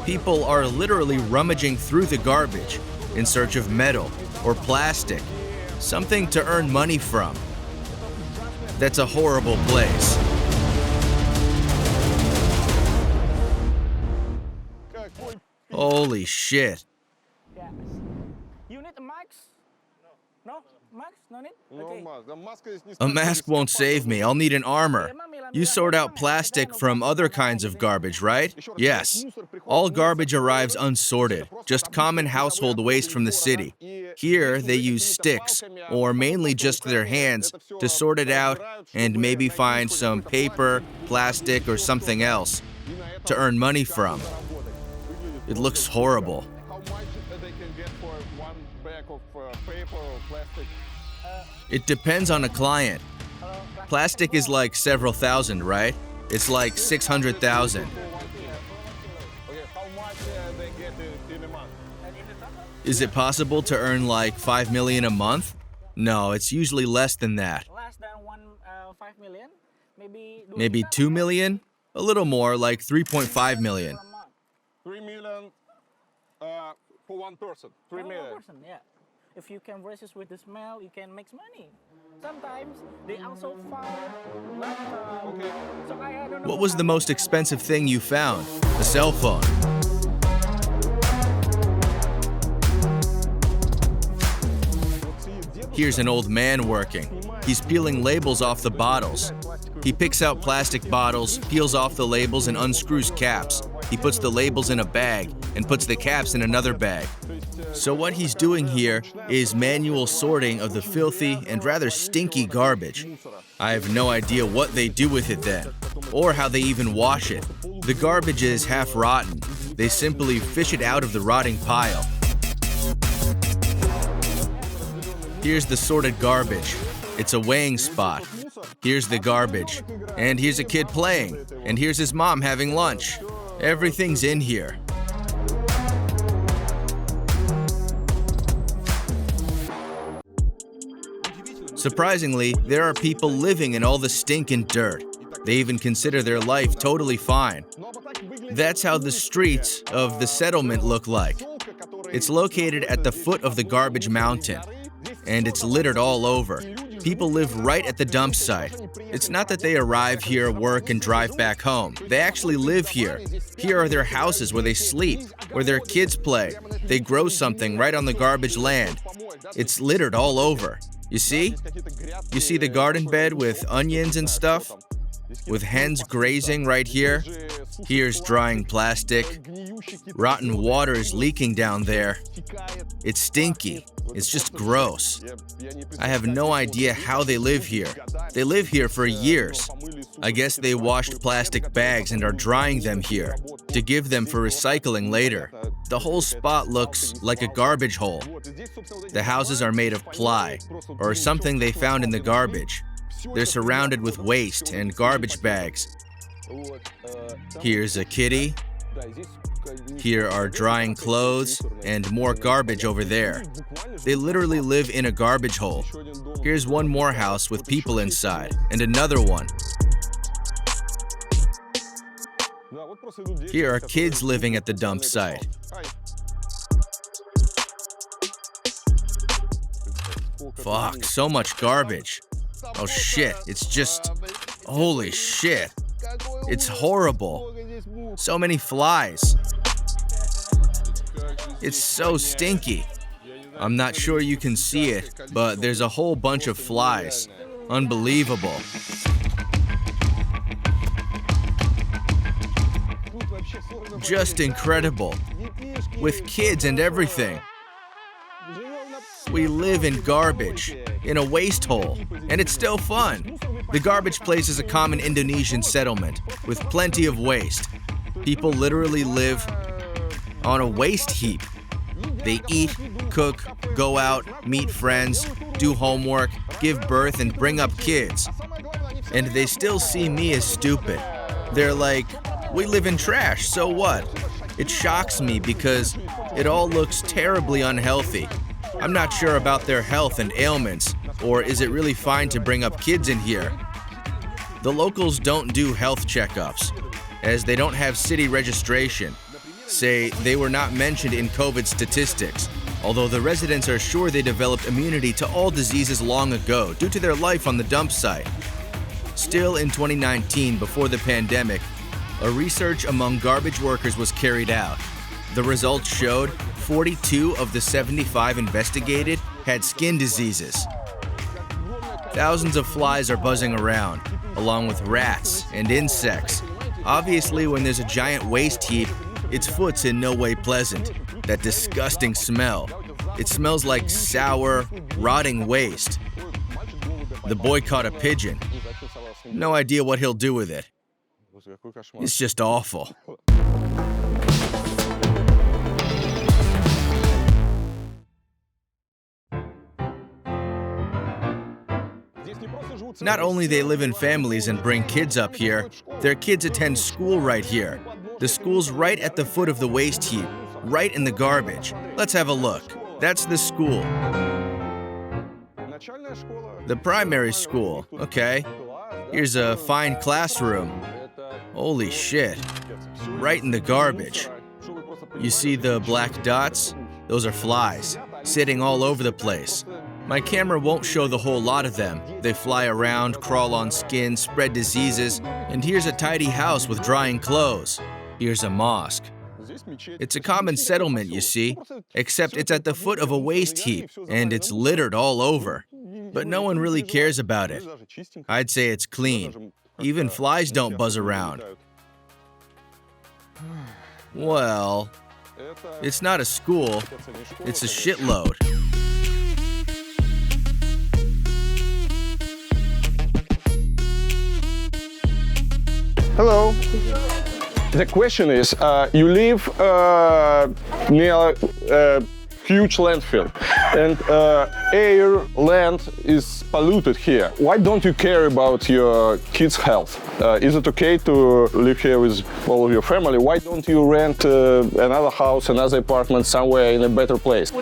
A: People are literally rummaging through the garbage in search of metal or plastic, something to earn money from. That's a horrible place. Holy shit.
C: Yeah. You need a mask? No? Mask? No need? Okay.
A: A mask won't save me. I'll need an armor. You sort out plastic from other kinds of garbage, right? Yes. All garbage arrives unsorted, just common household waste from the city. Here, they use sticks, or mainly just their hands, to sort it out and maybe find some paper, plastic, or something else to earn money from. It looks horrible.
B: How much they can get for one bag of paper or plastic?
A: It depends on a client. Plastic is like several thousand, right? It's like 600,000.
B: Okay, how much they get in a month?
A: Is it possible to earn like 5 million a month? No, it's usually less than that.
C: Less than 5 million?
A: Maybe 2 million? A little more, like 3.5 million.
B: 3 million for one person. 3 million.
C: One person, yeah. If you can resist with the smell, you can make money. Sometimes they also find laptop.
B: Okay.
C: So I don't know.
A: What was the most expensive thing you found? A cell phone. Here's an old man working. He's peeling labels off the bottles. He picks out plastic bottles, peels off the labels, and unscrews caps. He puts the labels in a bag and puts the caps in another bag. So what he's doing here is manual sorting of the filthy and rather stinky garbage. I have no idea what they do with it then, or how they even wash it. The garbage is half rotten. They simply fish it out of the rotting pile. Here's the sorted garbage. It's a weighing spot. Here's the garbage. And here's a kid playing. And here's his mom having lunch. Everything's in here. Surprisingly, there are people living in all the stink and dirt. They even consider their life totally fine. That's how the streets of the settlement look like. It's located at the foot of the garbage mountain, and it's littered all over. People live right at the dump site. It's not that they arrive here, work, and drive back home. They actually live here. Here are their houses where they sleep, where their kids play. They grow something right on the garbage land. It's littered all over. You see? You see the garden bed with onions and stuff? With hens grazing right here? Here's drying plastic. Rotten water is leaking down there. It's stinky. It's just gross. I have no idea how they live here. They live here for years. I guess they washed plastic bags and are drying them here to give them for recycling later. The whole spot looks like a garbage hole. The houses are made of ply or something they found in the garbage. They're surrounded with waste and garbage bags. Here's a kitty. Here are drying clothes and more garbage over there. They literally live in a garbage hole. Here's one more house with people inside, and another one. Here are kids living at the dump site. Fuck, so much garbage. Oh shit, it's just... holy shit. It's horrible. So many flies. It's so stinky. I'm not sure you can see it, but there's a whole bunch of flies. Unbelievable. Just incredible. With kids and everything. We live in garbage, in a waste hole, and it's still fun. The garbage place is a common Indonesian settlement with plenty of waste. People literally live on a waste heap. They eat, cook, go out, meet friends, do homework, give birth, and bring up kids. And they still see me as stupid. They're like, we live in trash, so what? It shocks me because it all looks terribly unhealthy. I'm not sure about their health and ailments, or is it really fine to bring up kids in here? The locals don't do health checkups, as they don't have city registration. Say, they were not mentioned in COVID statistics, although the residents are sure they developed immunity to all diseases long ago due to their life on the dump site. Still, in 2019, before the pandemic, a research among garbage workers was carried out. The results showed 42 of the 75 investigated had skin diseases. Thousands of flies are buzzing around, along with rats and insects. Obviously, when there's a giant waste heap, its foot's in no way pleasant. That disgusting smell. It smells like sour, rotting waste. The boy caught a pigeon. No idea what he'll do with it. It's just awful. Not only they live in families and bring kids up here, their kids attend school right here. The school's right at the foot of the waste heap, right in the garbage. Let's have a look. That's the school. The primary school, okay. Here's a fine classroom. Holy shit. Right in the garbage. You see the black dots? Those are flies, sitting all over the place. My camera won't show the whole lot of them. They fly around, crawl on skin, spread diseases, and here's a tidy house with drying clothes. Here's a mosque. It's a common settlement, you see, except it's at the foot of a waste heap, and it's littered all over. But no one really cares about it. I'd say it's clean. Even flies don't buzz around. Well, it's not a school, it's a shitload.
B: Hello. The question is, you live near a huge landfill, and air, land is polluted here. Why don't you care about your kids' health? Is it okay to live here with all of your family? Why don't you rent another house, another apartment somewhere in a better place?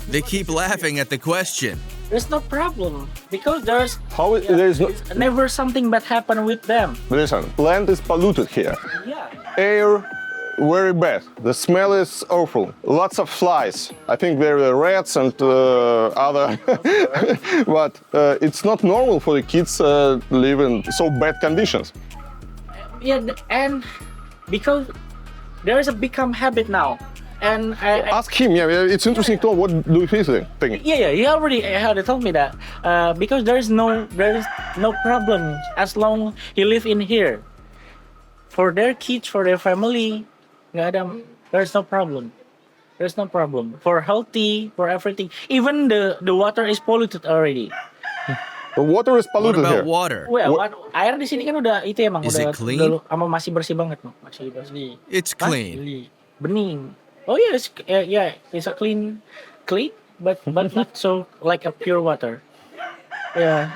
A: They keep laughing at the question.
C: There's no problem because there's
B: There is no...
C: never something bad happen with them.
B: Listen, land is polluted here.
C: Yeah.
B: Air, very bad. The smell is awful. Lots of flies. I think there are rats and other... But it's not normal for the kids live in so bad conditions.
C: Yeah, and because there is a become habit now. And I
B: Ask him, yeah, it's interesting to know what do you think.
C: yeah, he already told me that because there is no problem as long he live in here. For their kids, for their family, there's no problem. There's no problem for healthy, for everything. Even the water is polluted already.
B: The water is
A: What
B: polluted
A: about
B: here.
A: water?
C: Well, air di sini kan udah itu emang
A: Is
C: udah
A: it clean?
C: masih bersih banget, masih bersih.
A: It's clean.
C: Bening. Oh yes, it's a clean, but not so like a pure water. Yeah.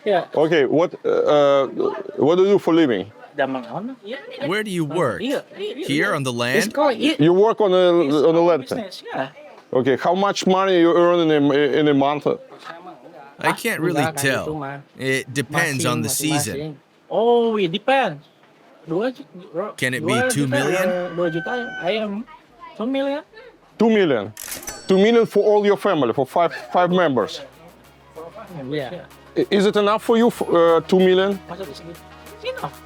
C: Yeah.
B: Okay, what do you do for living?
C: Damang ano? Yeah.
A: Where do you work?
C: Yeah.
A: Here on the
C: It's
A: land?
C: called
B: You work on the land.
C: business. Yeah.
B: Okay, how much money you earn in a month?
A: I can't really tell. It depends on the season.
C: Oh, it depends.
A: Can it be 2 million?
C: 2 juta. I am 2 million.
B: 2 million. 2 million for all your family, for five members.
C: Yeah.
B: Is it enough for you, 2 million?
C: Enough.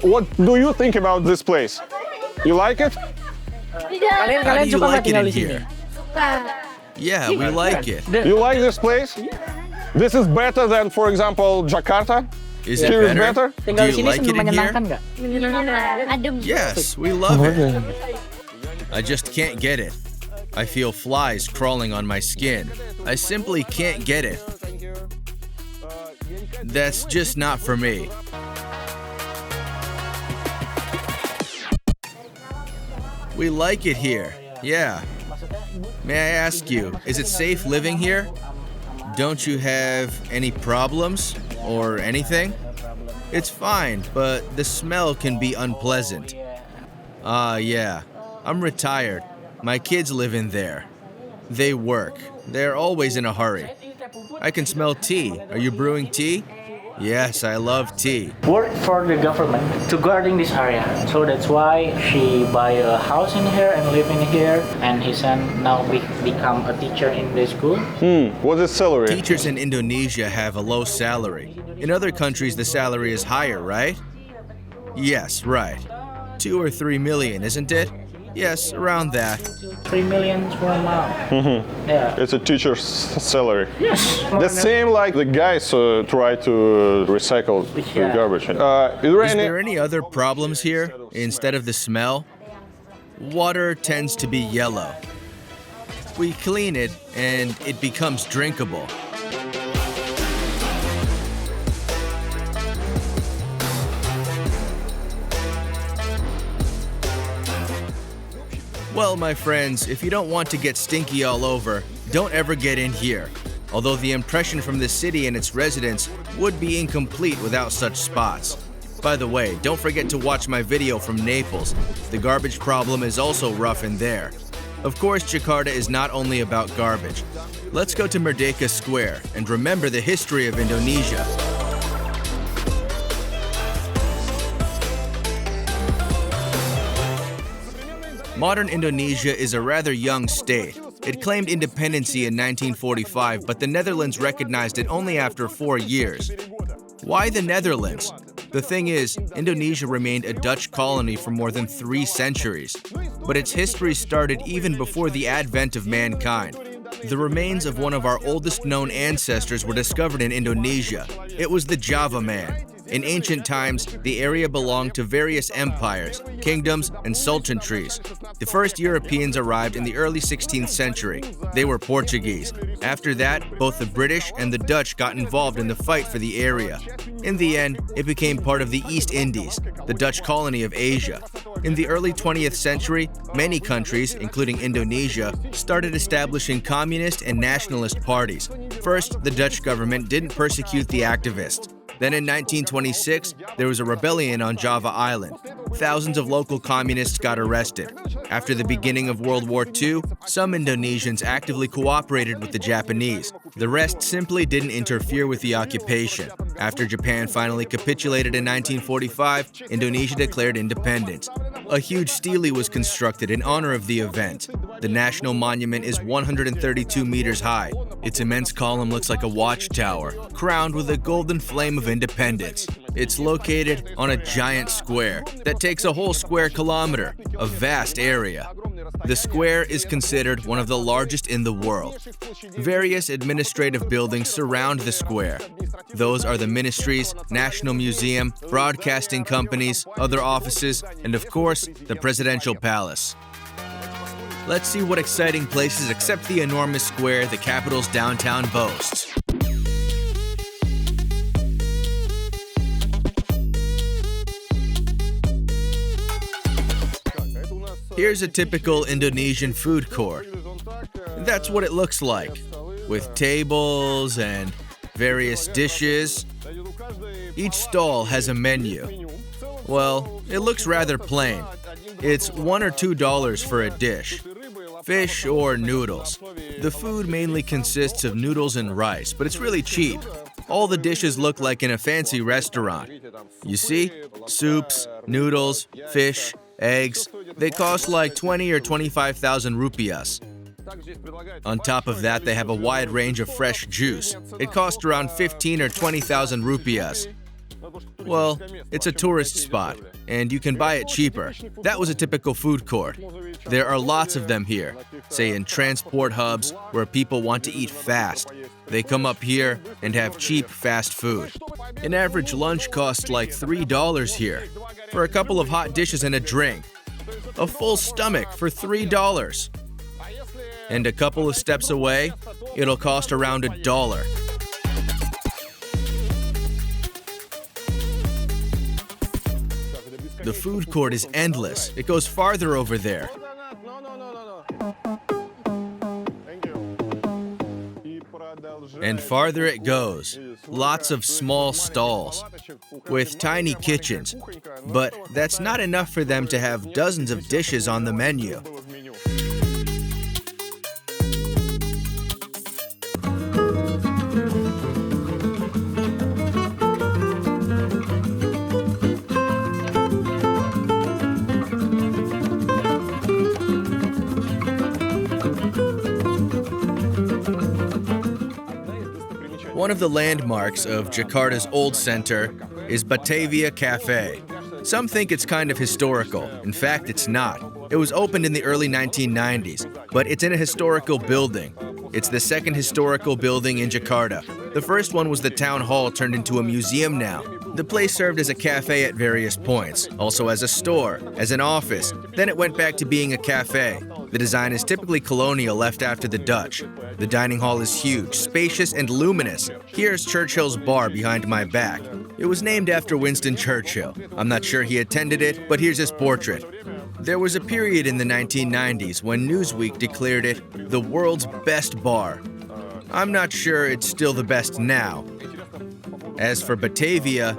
B: What do you think about this place? You like it?
A: How
C: Kalian
A: do you
C: suka nggak
A: like it
C: tinggal
A: in
C: di sini?
A: here? Yeah, we like it.
B: You like this place? This is better than, for example, Jakarta?
A: Is it
B: Here is
A: better?
B: better?
C: Tinggal
A: Do
C: di
A: you
C: sini
A: like it in here?
C: menyenangkan nggak?
E: Adem.
A: Yes, we love it. I just can't get it. I feel flies crawling on my skin. I simply can't get it. That's just not for me. We like it here. Yeah. May I ask you, is it safe living here? Don't you have any problems or anything? It's fine, but the smell can be unpleasant. Yeah. I'm retired. My kids live in there. They work. They're always in a hurry. I can smell tea. Are you brewing tea? Yes, I love tea.
C: Work for the government to guarding this area. So that's why she buy a house in here and live in here. And his son now become a teacher in the school.
B: What's the salary?
A: Teachers in Indonesia have a low salary. In other countries, the salary is higher, right? Yes, right. 2 or 3 million, isn't it? Yes, around that.
C: 3 million for a month. Yeah.
B: It's a teacher's salary.
C: Yes.
B: The same like the guys try to recycle the
C: Yeah.
B: garbage.
A: Is there any other problems here instead of the smell? Water tends to be yellow. We clean it and it becomes drinkable. Well, my friends, if you don't want to get stinky all over, don't ever get in here. Although the impression from the city and its residents would be incomplete without such spots. By the way, don't forget to watch my video from Naples. The garbage problem is also rough in there. Of course, Jakarta is not only about garbage. Let's go to Merdeka Square and remember the history of Indonesia. Modern Indonesia is a rather young state. It claimed independency in 1945, but the Netherlands recognized it only after 4 years. Why the Netherlands? The thing is, Indonesia remained a Dutch colony for more than 3 centuries. But its history started even before the advent of mankind. The remains of one of our oldest known ancestors were discovered in Indonesia. It was the Java man. In ancient times, the area belonged to various empires, kingdoms, and sultanates. The first Europeans arrived in the early 16th century. They were Portuguese. After that, both the British and the Dutch got involved in the fight for the area. In the end, it became part of the East Indies, the Dutch colony of Asia. In the early 20th century, many countries, including Indonesia, started establishing communist and nationalist parties. First, the Dutch government didn't persecute the activists. Then in 1926, there was a rebellion on Java Island. Thousands of local communists got arrested. After the beginning of World War II, some Indonesians actively cooperated with the Japanese. The rest simply didn't interfere with the occupation. After Japan finally capitulated in 1945, Indonesia declared independence. A huge stele was constructed in honor of the event. The national monument is 132 meters high. Its immense column looks like a watchtower, crowned with a golden flame of independence. It's located on a giant square that takes a whole square kilometer, a vast area. The square is considered one of the largest in the world. Various administrative buildings surround the square. Those are the ministries, National Museum, broadcasting companies, other offices, and of course, the presidential palace. Let's see what exciting places except the enormous square the capital's downtown boasts. Here's a typical Indonesian food court. That's what it looks like, with tables and various dishes. Each stall has a menu. Well, it looks rather plain. It's $1 or $2 for a dish. Fish or noodles. The food mainly consists of noodles and rice, but it's really cheap. All the dishes look like in a fancy restaurant. You see? Soups, noodles, fish, eggs. They cost like 20 or 25,000 rupiahs. On top of that, they have a wide range of fresh juice. It costs around 15 or 20,000 rupiahs. Well, it's a tourist spot, and you can buy it cheaper. That was a typical food court. There are lots of them here, say in transport hubs where people want to eat fast. They come up here and have cheap fast food. An average lunch costs like $3 here, for a couple of hot dishes and a drink. A full stomach for $3. And a couple of steps away, it'll cost around $1. The food court is endless. It goes farther over there. And farther it goes. Lots of small stalls with tiny kitchens. But that's not enough for them to have dozens of dishes on the menu. One of the landmarks of Jakarta's old center is Batavia Cafe. Some think it's kind of historical. In fact, it's not. It was opened in the early 1990s, but it's in a historical building. It's the second historical building in Jakarta. The first one was the town hall turned into a museum now. The place served as a cafe at various points, also as a store, as an office. Then it went back to being a cafe. The design is typically colonial, left after the Dutch. The dining hall is huge, spacious, and luminous. Here's Churchill's bar behind my back. It was named after Winston Churchill. I'm not sure he attended it, but here's his portrait. There was a period in the 1990s when Newsweek declared it the world's best bar. I'm not sure it's still the best now. As for Batavia,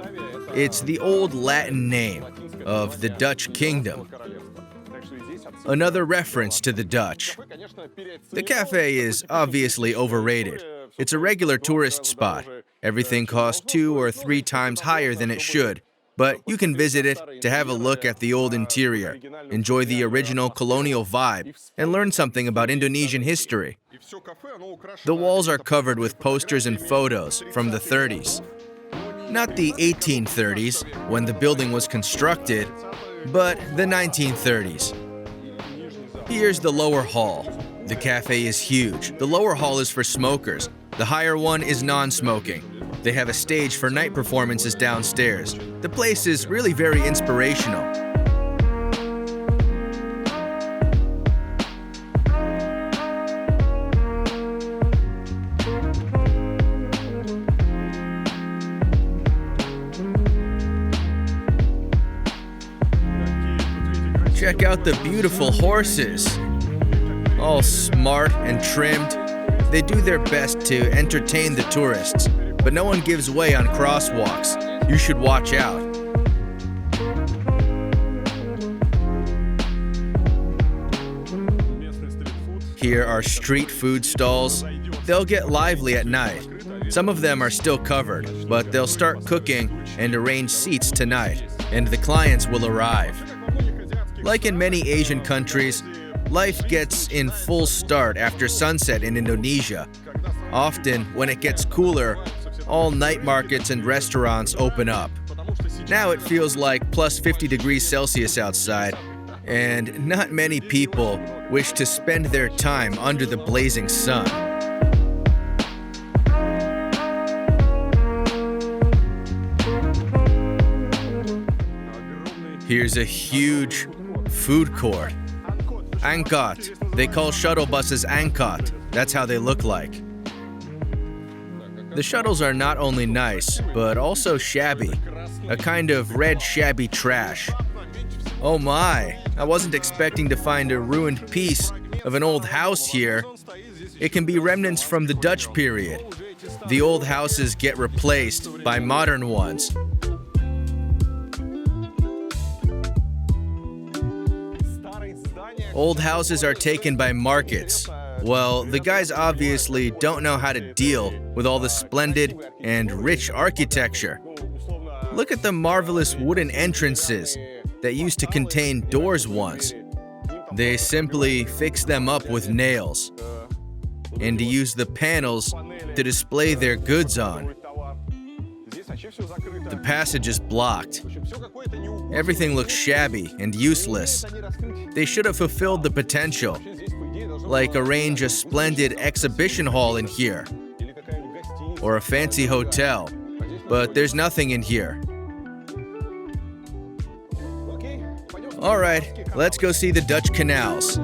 A: it's the old Latin name of the Dutch kingdom. Another reference to the Dutch. The cafe is obviously overrated. It's a regular tourist spot. Everything costs 2 or 3 times higher than it should. But you can visit it to have a look at the old interior, enjoy the original colonial vibe, and learn something about Indonesian history. The walls are covered with posters and photos from the 30s. Not the 1830s, when the building was constructed, but the 1930s. Here's the lower hall. The cafe is huge. The lower hall is for smokers. The higher one is non-smoking. They have a stage for night performances downstairs. The place is really very inspirational. Check out the beautiful horses. All smart and trimmed. They do their best to entertain the tourists, but no one gives way on crosswalks. You should watch out. Here are street food stalls. They'll get lively at night. Some of them are still covered, but they'll start cooking and arrange seats tonight, and the clients will arrive. Like in many Asian countries, life gets in full start after sunset in Indonesia. Often, when it gets cooler, all night markets and restaurants open up. Now it feels like plus 50 degrees Celsius outside, and not many people wish to spend their time under the blazing sun. Here's a huge food court. Angkot. They call shuttle buses angkot. That's how they look like. The shuttles are not only nice, but also shabby. A kind of red shabby trash. Oh my, I wasn't expecting to find a ruined piece of an old house here. It can be remnants from the Dutch period. The old houses get replaced by modern ones. Old houses are taken by markets. Well, the guys obviously don't know how to deal with all the splendid and rich architecture. Look at the marvelous wooden entrances that used to contain doors once. They simply fix them up with nails and use the panels to display their goods on. The passage is blocked. Everything looks shabby and useless. They should have fulfilled the potential, like arrange a splendid exhibition hall in here, or a fancy hotel, but there's nothing in here. Alright, let's go see the Dutch canals.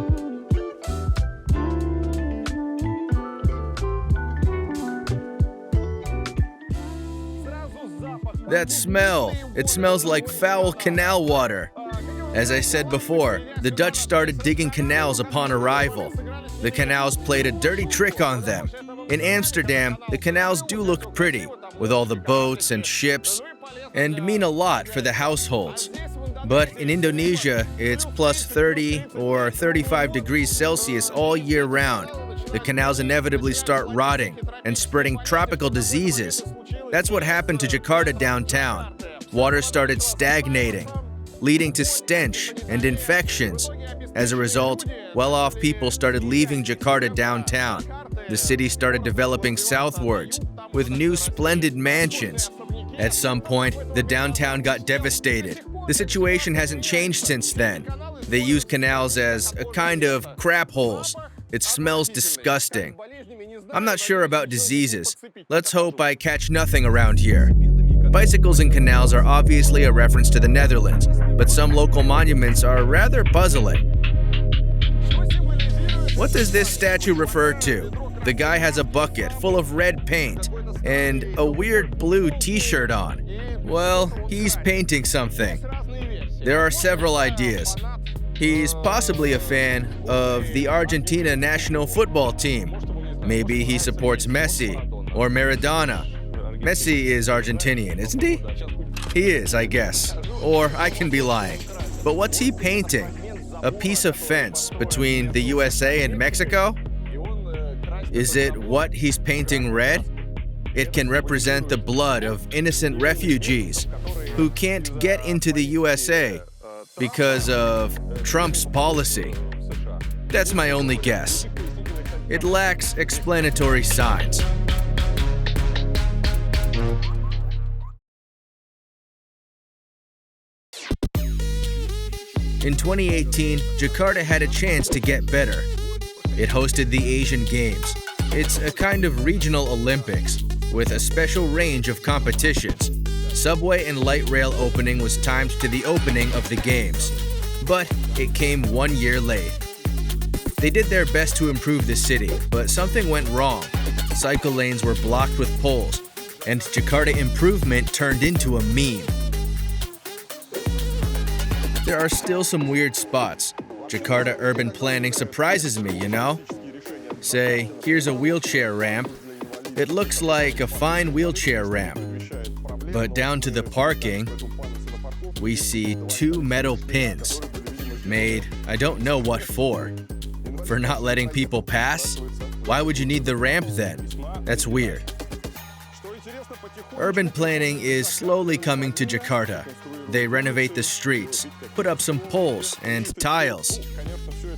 A: That smell! It smells like foul canal water. As I said before, the Dutch started digging canals upon arrival. The canals played a dirty trick on them. In Amsterdam, the canals do look pretty, with all the boats and ships, and mean a lot for the households. But in Indonesia, it's plus 30 or 35 degrees Celsius all year round. The canals inevitably start rotting and spreading tropical diseases. That's what happened to Jakarta downtown. Water started stagnating, leading to stench and infections. As a result, well-off people started leaving Jakarta downtown. The city started developing southwards with new splendid mansions. At some point, the downtown got devastated. The situation hasn't changed since then. They use canals as a kind of crap holes. It smells disgusting. I'm not sure about diseases. Let's hope I catch nothing around here. Bicycles and canals are obviously a reference to the Netherlands, but some local monuments are rather puzzling. What does this statue refer to? The guy has a bucket full of red paint and a weird blue t-shirt on. Well, he's painting something. There are several ideas. He's possibly a fan of the Argentina national football team. Maybe he supports Messi or Maradona. Messi is Argentinian, isn't he? He is, I guess. Or I can be lying. But what's he painting? A piece of fence between the USA and Mexico? Is it what he's painting red? It can represent the blood of innocent refugees who can't get into the USA because of Trump's policy. That's my only guess. It lacks explanatory signs. In 2018, Jakarta had a chance to get better. It hosted the Asian Games. It's a kind of regional Olympics with a special range of competitions. Subway and light rail opening was timed to the opening of the Games, but it came 1 year late. They did their best to improve the city, but something went wrong. Cycle lanes were blocked with poles, and Jakarta improvement turned into a meme. There are still some weird spots. Jakarta urban planning surprises me, you know? Say, here's a wheelchair ramp. It looks like a fine wheelchair ramp. But down to the parking, we see 2 metal pins, made I don't know what for. For not letting people pass? Why would you need the ramp then? That's weird. Urban planning is slowly coming to Jakarta. They renovate the streets, put up some poles and tiles.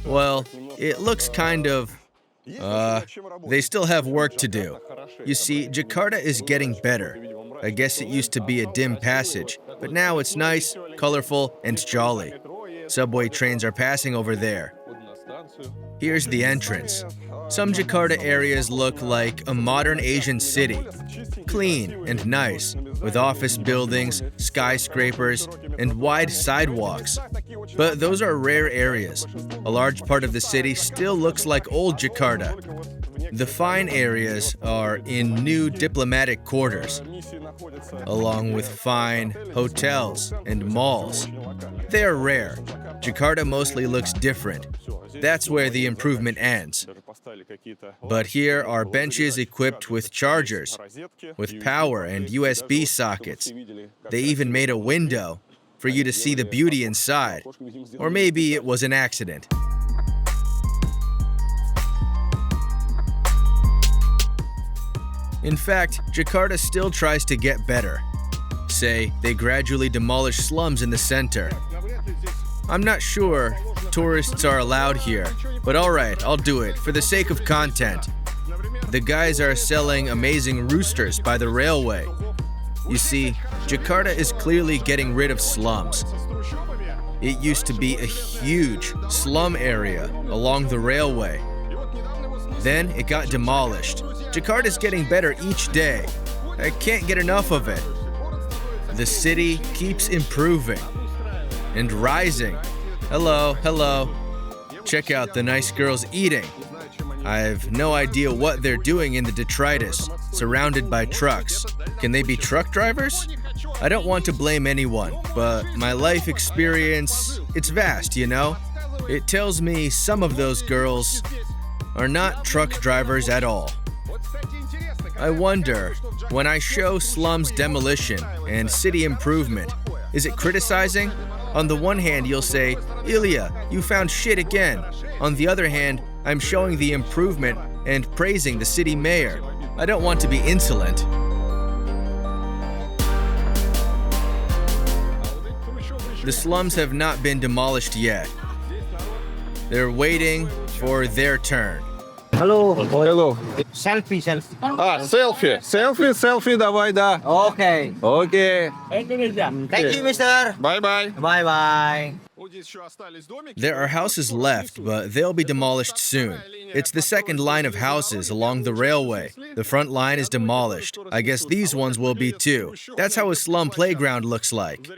A: Well, it looks kind of... they still have work to do. You see, Jakarta is getting better. I guess it used to be a dim passage, but now it's nice, colorful, and jolly. Subway trains are passing over there. Here's the entrance. Some Jakarta areas look like a modern Asian city. Clean and nice, with office buildings, skyscrapers, and wide sidewalks. But those are rare areas. A large part of the city still looks like old Jakarta. The fine areas are in new diplomatic quarters, along with fine hotels and malls. They are rare. Jakarta mostly looks different. That's where the improvement ends. But here are benches equipped with chargers, with power and USB sockets. They even made a window for you to see the beauty inside. Or maybe it was an accident. In fact, Jakarta still tries to get better. Say, they gradually demolish slums in the center. I'm not sure tourists are allowed here, but alright, I'll do it for the sake of content. The guys are selling amazing roosters by the railway. You see, Jakarta is clearly getting rid of slums. It used to be a huge slum area along the railway. Then it got demolished. Jakarta's getting better each day. I can't get enough of it. The city keeps improving and rising. Hello, hello. Check out the nice girls eating. I've no idea what they're doing in the detritus, surrounded by trucks. Can they be truck drivers? I don't want to blame anyone, but my life experience, it's vast, you know? It tells me some of those girls are not truck drivers at all. I wonder, when I show slums demolition and city improvement, is it criticizing? On the one hand, you'll say, Ilya, you found shit again. On the other hand, I'm showing the improvement and praising the city mayor. I don't want to be insolent. The slums have not been demolished yet. They're waiting for their turn.
D: Hello.
B: Hello.
D: Selfie.
B: Selfie, давай, да.
D: Okay.
B: Okay.
D: Thank you, mister.
B: Bye-bye.
D: Bye-bye.
A: There are houses left, but they'll be demolished soon. It's the second line of houses along the railway. The front line is demolished. I guess these ones will be too. That's how a slum playground looks like.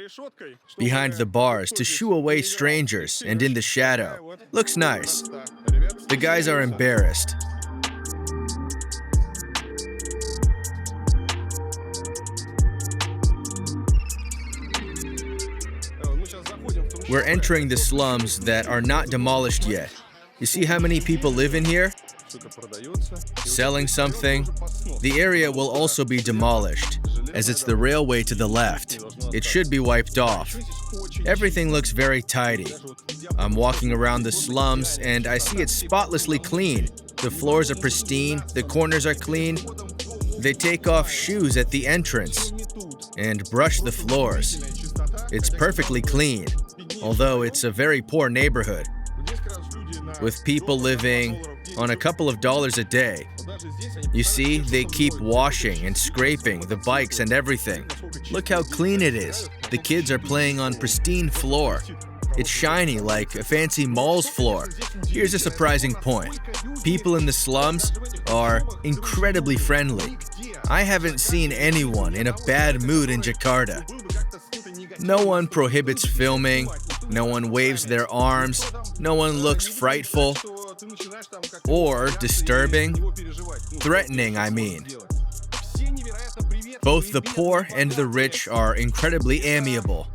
A: Behind the bars to shoo away strangers and in the shadow. Looks nice. The guys are embarrassed. We're entering the slums that are not demolished yet. You see how many people live in here? Selling something. The area will also be demolished, as it's the railway to the left. It should be wiped off. Everything looks very tidy. I'm walking around the slums and I see it spotlessly clean. The floors are pristine, the corners are clean. They take off shoes at the entrance and brush the floors. It's perfectly clean, although it's a very poor neighborhood, with people living on a couple of dollars a day. You see, they keep washing and scraping the bikes and everything. Look how clean it is. The kids are playing on pristine floor. It's shiny like a fancy mall's floor. Here's a surprising point. People in the slums are incredibly friendly. I haven't seen anyone in a bad mood in Jakarta. No one prohibits filming, no one waves their arms, no one looks frightful or disturbing, threatening, I mean. Both the poor and the rich are incredibly amiable.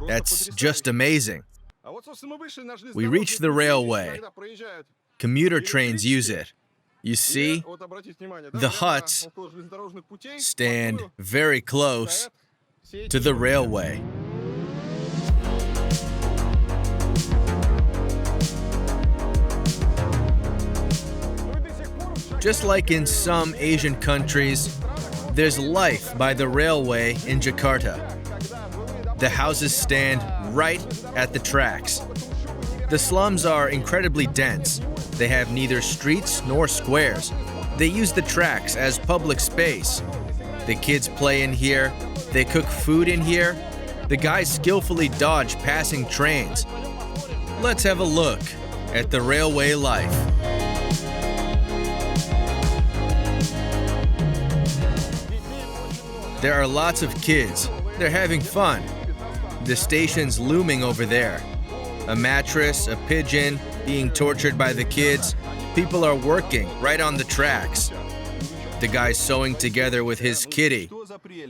A: That's just amazing. We reached the railway. Commuter trains use it. You see, the huts stand very close to the railway. Just like in some Asian countries, there's life by the railway in Jakarta. The houses stand right at the tracks. The slums are incredibly dense. They have neither streets nor squares. They use the tracks as public space. The kids play in here. They cook food in here. The guys skillfully dodge passing trains. Let's have a look at the railway life. There are lots of kids. They're having fun. The station's looming over there. A mattress, a pigeon, being tortured by the kids. People are working right on the tracks. The guy's sewing together with his kitty.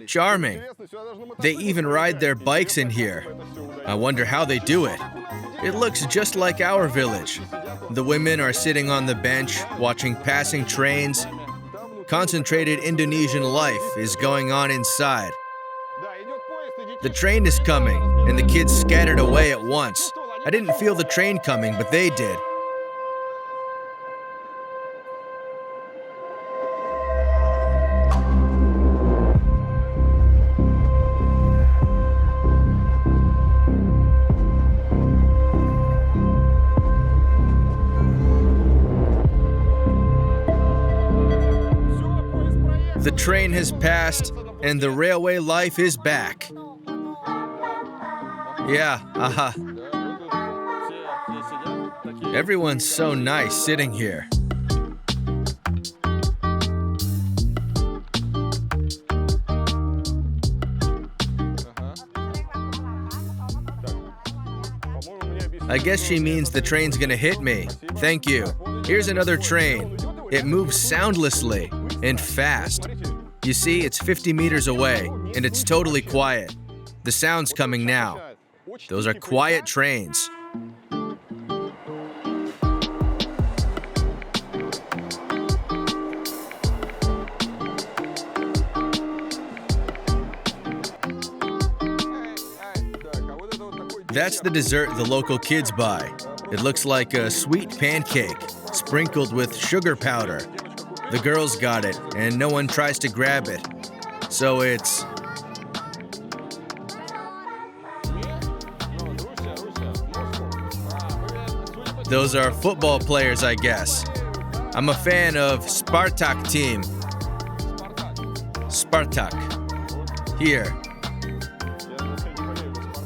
A: Charming. They even ride their bikes in here. I wonder how they do it. It looks just like our village. The women are sitting on the bench, watching passing trains. Concentrated Indonesian life is going on inside. The train is coming, and the kids scattered away at once. I didn't feel the train coming, but they did. The train has passed, and the railway life is back. Yeah, Everyone's so nice sitting here. I guess she means the train's gonna hit me. Thank you. Here's another train. It moves soundlessly and fast. You see, it's 50 meters away, and it's totally quiet. The sound's coming now. Those are quiet trains. That's the dessert the local kids buy. It looks like a sweet pancake, sprinkled with sugar powder. The girls got it, and no one tries to grab it. So it's... Those are football players, I guess. I'm a fan of Spartak team. Spartak. Here.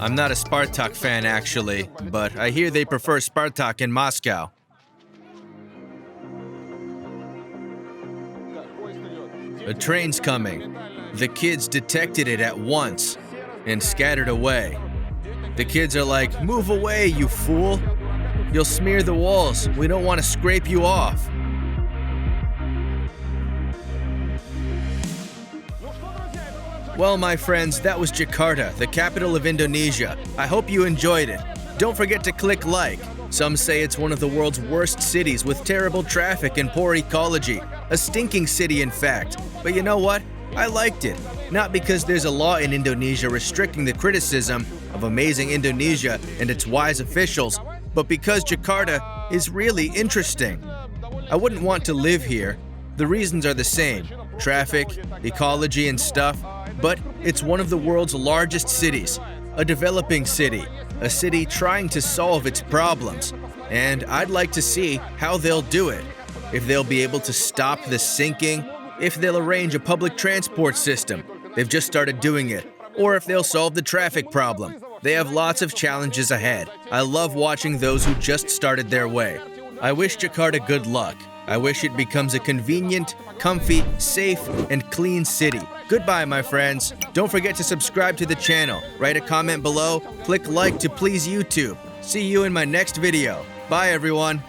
A: I'm not a Spartak fan, actually, but I hear they prefer Spartak in Moscow. A train's coming. The kids detected it at once and scattered away. The kids are like, "Move away, you fool! You'll smear the walls. We don't want to scrape you off." Well, my friends, that was Jakarta, the capital of Indonesia. I hope you enjoyed it. Don't forget to click like. Some say it's one of the world's worst cities with terrible traffic and poor ecology. A stinking city, in fact. But you know what? I liked it. Not because there's a law in Indonesia restricting the criticism of amazing Indonesia and its wise officials, but because Jakarta is really interesting. I wouldn't want to live here. The reasons are the same. Traffic, ecology, and stuff. But it's one of the world's largest cities. A developing city. A city trying to solve its problems. And I'd like to see how they'll do it. If they'll be able to stop the sinking, if they'll arrange a public transport system. They've just started doing it. Or if they'll solve the traffic problem. They have lots of challenges ahead. I love watching those who just started their way. I wish Jakarta good luck. I wish it becomes a convenient, comfy, safe, and clean city. Goodbye, my friends. Don't forget to subscribe to the channel, write a comment below, click like to please YouTube. See you in my next video. Bye, everyone.